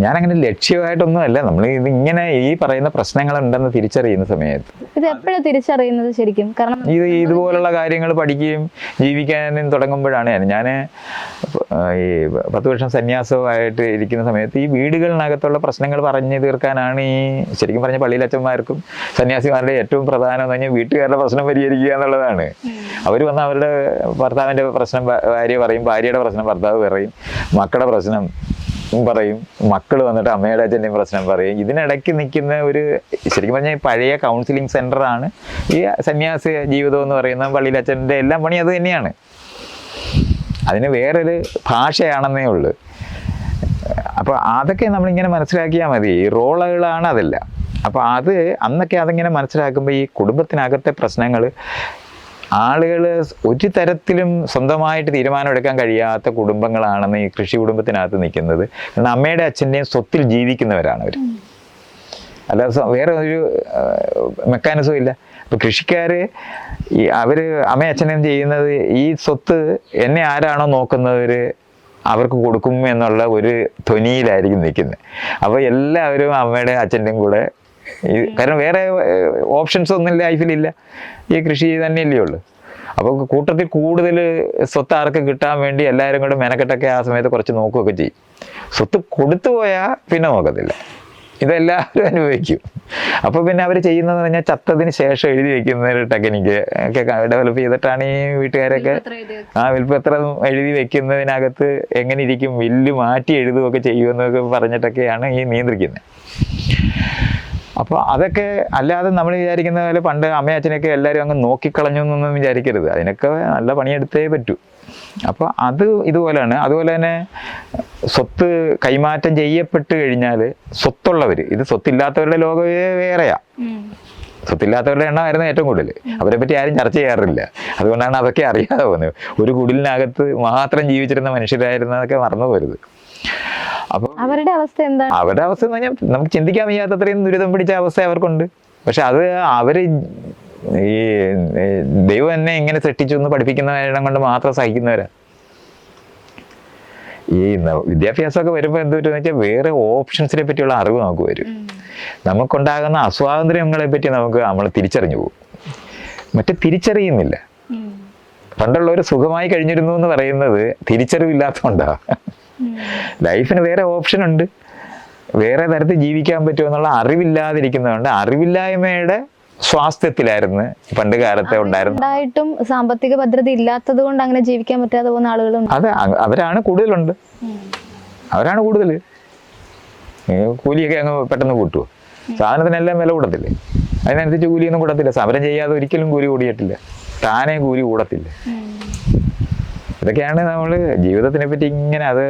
ഞാനങ്ങനെ ലക്ഷ്യമായിട്ടൊന്നുമല്ല. നമ്മൾ ഇതിങ്ങനെ ഈ പറയുന്ന പ്രശ്നങ്ങളുണ്ടെന്ന് തിരിച്ചറിയുന്ന സമയത്ത് ഇത് എപ്പോഴാണ് തിരിച്ചറിയുന്നത് ശരിക്കും? കാരണം ഇതുപോലുള്ള കാര്യങ്ങൾ പഠിക്കുകയും ജീവിക്കാനും തുടങ്ങുമ്പോഴാണ് ഞാൻ ഈ 10 വർഷം സന്യാസമായിട്ട് ഇരിക്കുന്ന സമയത്ത് ഈ വീടുകളിനകത്തുള്ള പ്രശ്നങ്ങൾ പറഞ്ഞു തീർക്കാനാണ് ഈ ശരിക്കും പറഞ്ഞ പള്ളിയിലച്ചന്മാർക്കും സന്യാസിമാരുടെ ഏറ്റവും പ്രധാനം എന്ന് പറഞ്ഞാൽ വീട്ടുകാരുടെ പ്രശ്നം പരിഹരിക്കുക എന്നുള്ളതാണ്. അവർ വന്ന് അവരുടെ ഭർത്താവിൻ്റെ പ്രശ്നം ഭാര്യ പറയും, ഭാര്യയുടെ പ്രശ്നം ഭർത്താവ് പറയും, മക്കളുടെ പ്രശ്നം പറയും, മക്കൾ വന്നിട്ട് അമ്മയുടെ അച്ഛൻ്റെയും പ്രശ്നം പറയും. ഇതിനിടയ്ക്ക് നിൽക്കുന്ന ഒരു ശരിക്കും പറഞ്ഞാൽ പഴയ കൗൺസിലിംഗ് സെൻ്ററാണ് ഈ സന്യാസി ജീവിതം എന്ന് പറയുന്ന പള്ളിയിലച്ഛൻ്റെ എല്ലാം പണി അത് തന്നെയാണ്. അതിന് വേറൊരു ഭാഷയാണെന്നേ ഉള്ളൂ. അപ്പോൾ അതൊക്കെ നമ്മളിങ്ങനെ മനസ്സിലാക്കിയാൽ മതി. ഈ റോളുകളാണ് അതെല്ലാം. അപ്പോൾ അന്നൊക്കെ അതിങ്ങനെ മനസ്സിലാക്കുമ്പോൾ ഈ കുടുംബത്തിനകത്തെ പ്രശ്നങ്ങൾ ആളുകൾ ഒരു തരത്തിലും സ്വന്തമായിട്ട് തീരുമാനമെടുക്കാൻ കഴിയാത്ത കുടുംബങ്ങളാണെന്ന് ഈ കൃഷി കുടുംബത്തിനകത്ത് നിൽക്കുന്നത്. കാരണം അമ്മയുടെ അച്ഛൻ്റെയും സ്വത്തിൽ ജീവിക്കുന്നവരാണ് അവർ. അല്ലാതെ വേറെ ഒരു മെക്കാനിസവും ഇല്ല. അപ്പോൾ കൃഷിക്കാർ അവർ അമ്മയും അച്ഛനും ചെയ്യുന്നത് ഈ സ്വത്ത് എന്നെ ആരാണോ നോക്കുന്നവർ അവർക്ക് കൊടുക്കും എന്നുള്ള ഒരു ധ്വനിയിലായിരിക്കും നിൽക്കുന്നത്. അപ്പോൾ എല്ലാവരും അമ്മയുടെ അച്ഛൻ്റെയും കൂടെ കാരണം വേറെ ഓപ്ഷൻസ് ഒന്നും ലൈഫിലില്ല, ഈ കൃഷി തന്നെയല്ലേ ഉള്ളൂ. അപ്പോൾ കൂട്ടത്തിൽ കൂടുതൽ സ്വത്ത് ആർക്ക് കിട്ടാൻ വേണ്ടി എല്ലാവരും കൂടെ മെനക്കെട്ടൊക്കെ ആ സമയത്ത് കുറച്ച് നോക്കുകയൊക്കെ ചെയ്യും. സ്വത്ത് കൊടുത്തു പോയാൽ പിന്നെ നോക്കത്തില്ല, ഇതെല്ലാവരും അനുഭവിക്കും. അപ്പോൾ പിന്നെ അവർ ചെയ്യുന്നതെന്ന് പറഞ്ഞാൽ ചത്തതിന് ശേഷം എഴുതി വെക്കുന്ന ഒരു ടെക്നിക്ക് ഒക്കെ ഡെവലപ്പ് ചെയ്തിട്ടാണ് ഈ വീട്ടുകാരൊക്കെ വിൽപ്പത്രം എഴുതി വെക്കുന്നതിനകത്ത് എങ്ങനെ ഇരിക്കും, വില്ല് മാറ്റി എഴുതുകയൊക്കെ ചെയ്യുമെന്നൊക്കെ പറഞ്ഞിട്ടൊക്കെയാണ് ഈ നിയന്ത്രിക്കുന്നത്. അപ്പോൾ അതൊക്കെ അല്ലാതെ നമ്മൾ വിചാരിക്കുന്ന പോലെ പണ്ട് അമ്മയച്ഛനൊക്കെ എല്ലാവരും അങ്ങ് നോക്കിക്കളഞ്ഞു എന്നൊന്നും വിചാരിക്കരുത്. അതിനൊക്കെ നല്ല പണിയെടുത്തേ പറ്റൂ. അപ്പോൾ അത് ഇതുപോലെയാണ്. അതുപോലെ തന്നെ സ്വത്ത് കൈമാറ്റം ചെയ്യപ്പെട്ട് കഴിഞ്ഞാൽ സ്വത്തുള്ളവർ, ഇത് സ്വത്തില്ലാത്തവരുടെ ലോകമേ വേറെയാ. സ്വത്തില്ലാത്തവരുടെ എണ്ണമായിരുന്നു ഏറ്റവും കൂടുതൽ. അവരെ പറ്റി ആരും ചർച്ച ചെയ്യാറില്ല. അതുകൊണ്ടാണ് അതൊക്കെ അറിയാതെ പോകുന്നത്. ഒരു കുടിലിനകത്ത് മാത്രം ജീവിച്ചിരുന്ന മനുഷ്യരായിരുന്നതൊക്കെ മറന്നു പോരുത്. അപ്പോൾ അവരുടെ അവസ്ഥ എന്താണ്? അവരുടെ അവസ്ഥ എന്ന് പറഞ്ഞാൽ നമുക്ക് ചിന്തിക്കാൻ വയ്യാത്തത്രയും ദുരിതം പിടിച്ച അവസ്ഥ അവർക്കുണ്ട്. പക്ഷെ അത് അവർ ഈ ദൈവം എന്നെ ഇങ്ങനെ സൃഷ്ടിച്ചു എന്ന് പഠിപ്പിക്കുന്ന കാരണം കൊണ്ട് മാത്രം സഹിക്കുന്നവരാ. ഈ വിദ്യാഭ്യാസമൊക്കെ വരുമ്പോൾ എന്തുപറ്റുമെന്ന് വെച്ചാൽ വേറെ ഓപ്ഷൻസിനെ പറ്റിയുള്ള അറിവ് നമുക്ക് വരും. നമുക്കുണ്ടാകുന്ന അസ്വാതന്ത്ര്യങ്ങളെ പറ്റി നമ്മൾ തിരിച്ചറിഞ്ഞു പോകും. മറ്റേ തിരിച്ചറിയുന്നില്ല. പണ്ടുള്ളവർ സുഖമായി കഴിഞ്ഞിരുന്നു എന്ന് പറയുന്നത് തിരിച്ചറിവില്ലാത്തതുകൊണ്ടാണ്. ലൈഫിന് വേറെ ഓപ്ഷൻ ഉണ്ട്, വേറെ തരത്തിൽ ജീവിക്കാൻ പറ്റുമെന്നുള്ള അറിവില്ലാതിരിക്കുന്നതുകൊണ്ട് അറിവില്ലായ്മയുടെ സ്വാസ്ഥ്യത്തിലായിരുന്നു പണ്ട് കാലത്തെ ഉണ്ടായിട്ടും സാമ്പത്തിക ഭദ്രത ഇല്ലാത്തത് കൊണ്ട് അങ്ങനെ ജീവിക്കാൻ പറ്റാതെ പോകുന്ന ആളുകളുണ്ട്. അതെ, അവരാണ് കൂടുതലുണ്ട്. അവരാണ് കൂടുതൽ. കൂലിയൊക്കെ അങ്ങ് പെട്ടെന്ന് കൂട്ടുമോ? സാധനത്തിനെല്ലാം വില കൂടത്തില്ലേ? അതിനനുസരിച്ച് കൂലിയൊന്നും കൂടത്തില്ല. സമരം ചെയ്യാതെ ഒരിക്കലും കൂലി കൂടിയിട്ടില്ല. താനേ കൂലി കൂടത്തില്ല. ഇതൊക്കെയാണ് നമ്മൾ ജീവിതത്തിനെ പറ്റി ഇങ്ങനെ അത്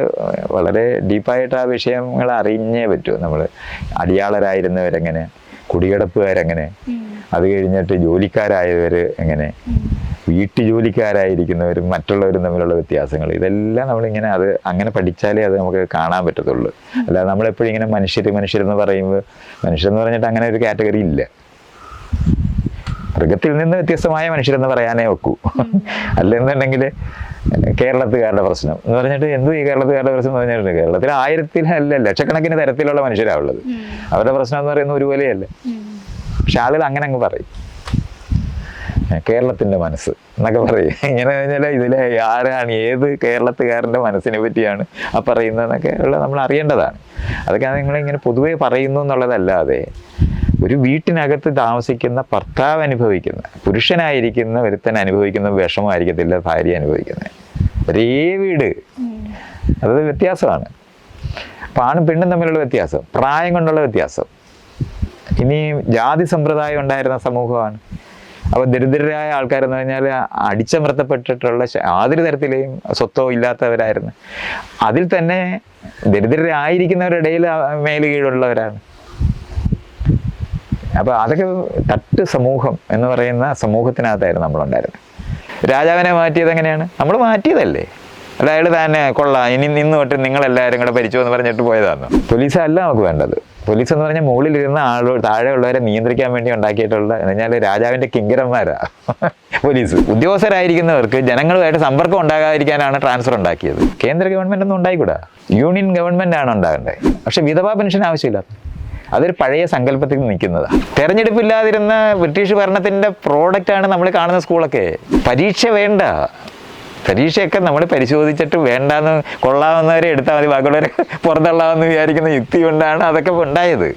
വളരെ ഡീപ്പായിട്ട് ആ വിഷയങ്ങൾ അറിഞ്ഞേ പറ്റൂ. നമ്മൾ അടിയാളരായിരുന്നവരെങ്ങനെ, കുടികിടപ്പുകാരെങ്ങനെ, അത് കഴിഞ്ഞിട്ട് ജോലിക്കാരായവർ എങ്ങനെ, വീട്ടുജോലിക്കാരായിരിക്കുന്നവരും മറ്റുള്ളവരും തമ്മിലുള്ള വ്യത്യാസങ്ങൾ, ഇതെല്ലാം നമ്മളിങ്ങനെ അത് അങ്ങനെ പഠിച്ചാലേ അത് നമുക്ക് കാണാൻ പറ്റത്തുള്ളൂ. അല്ലാതെ നമ്മളെപ്പോഴും ഇങ്ങനെ മനുഷ്യരെന്ന് പറയുമ്പോൾ മനുഷ്യരെന്ന് പറഞ്ഞിട്ട് അങ്ങനെ ഒരു കാറ്റഗറി ഇല്ല. മൃഗത്തിൽ നിന്ന് വ്യത്യസ്തമായ മനുഷ്യരെന്ന് പറയാനേ ഒക്കൂ. അല്ലെന്നുണ്ടെങ്കിൽ കേരളത്തുകാരുടെ പ്രശ്നം എന്ന് പറഞ്ഞിട്ട് ഈ കേരളത്തുകാരുടെ പ്രശ്നം എന്ന് പറഞ്ഞിട്ടുണ്ട്, കേരളത്തിൽ 1000 ലക്ഷക്കണക്കിന് തരത്തിലുള്ള മനുഷ്യരാണ് ഉള്ളത്. അവരുടെ പ്രശ്നം എന്ന് പറയുന്നത് ഒരുപോലെയല്ല. പക്ഷെ ആളുകൾ അങ്ങനെ അങ്ങ് പറയും, കേരളത്തിൻ്റെ മനസ്സ് എന്നൊക്കെ പറയും. ഇങ്ങനെ കഴിഞ്ഞാൽ ഇതിലെ ആരാണ്, ഏത് കേരളത്തുകാരൻ്റെ മനസ്സിനെ പറ്റിയാണ് ആ പറയുന്നതെന്നൊക്കെ ഉള്ളത് നമ്മൾ അറിയേണ്ടതാണ്. അതൊക്കെ നിങ്ങളിങ്ങനെ പൊതുവെ പറയുന്നു എന്നുള്ളതല്ലാതെ ഒരു വീട്ടിനകത്ത് താമസിക്കുന്ന ഭർത്താവ് അനുഭവിക്കുന്ന, പുരുഷനായിരിക്കുന്ന ഒരുത്തൻ അനുഭവിക്കുന്ന വിഷമമായിരിക്കത്തില്ല ഭാര്യ അനുഭവിക്കുന്നത്. ഒരേ വീട്, അത് വ്യത്യാസമാണ്. അപ്പം ആണും പെണ്ണും തമ്മിലുള്ള വ്യത്യാസം, പ്രായം കൊണ്ടുള്ള വ്യത്യാസം. ഇനി ജാതി സമ്പ്രദായം ഉണ്ടായിരുന്ന സമൂഹമാണ്. അപ്പോൾ ദരിദ്രരായ ആൾക്കാരെന്ന് പറഞ്ഞാൽ അടിച്ചമർത്തപ്പെട്ടിട്ടുള്ള യാതൊരു തരത്തിലെയും സ്വത്തോ ഇല്ലാത്തവരായിരുന്നു. അതിൽ തന്നെ ദരിദ്രരായിരിക്കുന്നവരുടെ ഇടയിൽ മേലുകീഴുള്ളവരാണ്. അപ്പോൾ അതൊക്കെ തട്ട് സമൂഹം എന്ന് പറയുന്ന സമൂഹത്തിനകത്തായിരുന്നു നമ്മളുണ്ടായിരുന്നത്. രാജാവിനെ മാറ്റിയത് എങ്ങനെയാണ്? നമ്മൾ മാറ്റിയതല്ലേ. അല്ല അയാൾ തന്നെ കൊള്ളാം, ഇനി നിന്ന് തൊട്ട് നിങ്ങളെല്ലാവരും കൂടെ ഭരിച്ചു എന്ന് പറഞ്ഞിട്ട് പോയതാണ്. പോലീസല്ല നമുക്ക് വേണ്ടത്. പോലീസ് എന്ന് പറഞ്ഞാൽ മുകളിലിരുന്ന താഴെയുള്ളവരെ നിയന്ത്രിക്കാൻ വേണ്ടി ഉണ്ടാക്കിയിട്ടുള്ള എന്ന് പറഞ്ഞാൽ രാജാവിൻ്റെ കിങ്കരന്മാരാ പോലീസ്. ഉദ്യോഗസ്ഥരായിരിക്കുന്നവർക്ക് ജനങ്ങളുമായിട്ട് സമ്പർക്കം ഉണ്ടാകാതിരിക്കാനാണ് ട്രാൻസ്ഫർ ഉണ്ടാക്കിയത്. കേന്ദ്ര ഗവൺമെൻറ് ഒന്നും ഉണ്ടായിക്കൂടാ, യൂണിയൻ ഗവൺമെൻറ് ആണ് ഉണ്ടാകേണ്ടത്. പക്ഷെ വിധവാ പെൻഷൻ ആവശ്യമില്ല. അതൊരു പഴയ സങ്കല്പത്തിൽ നിൽക്കുന്നതാണ്. തെരഞ്ഞെടുപ്പില്ലാതിരുന്ന ബ്രിട്ടീഷ് ഭരണത്തിൻ്റെ പ്രോഡക്റ്റാണ് നമ്മൾ കാണുന്ന സ്കൂളൊക്കെ. പരീക്ഷ വേണ്ട, പരീക്ഷയൊക്കെ നമ്മൾ പരിശോധിച്ചിട്ട് വേണ്ടാന്ന് കൊള്ളാവുന്നവരെ എടുത്താൽ മതി, ബാക്കിയുള്ളവരെ പുറത്തള്ളാമെന്ന് വിചാരിക്കുന്ന യുക്തി കൊണ്ടാണ് അതൊക്കെ ഉണ്ടായത്.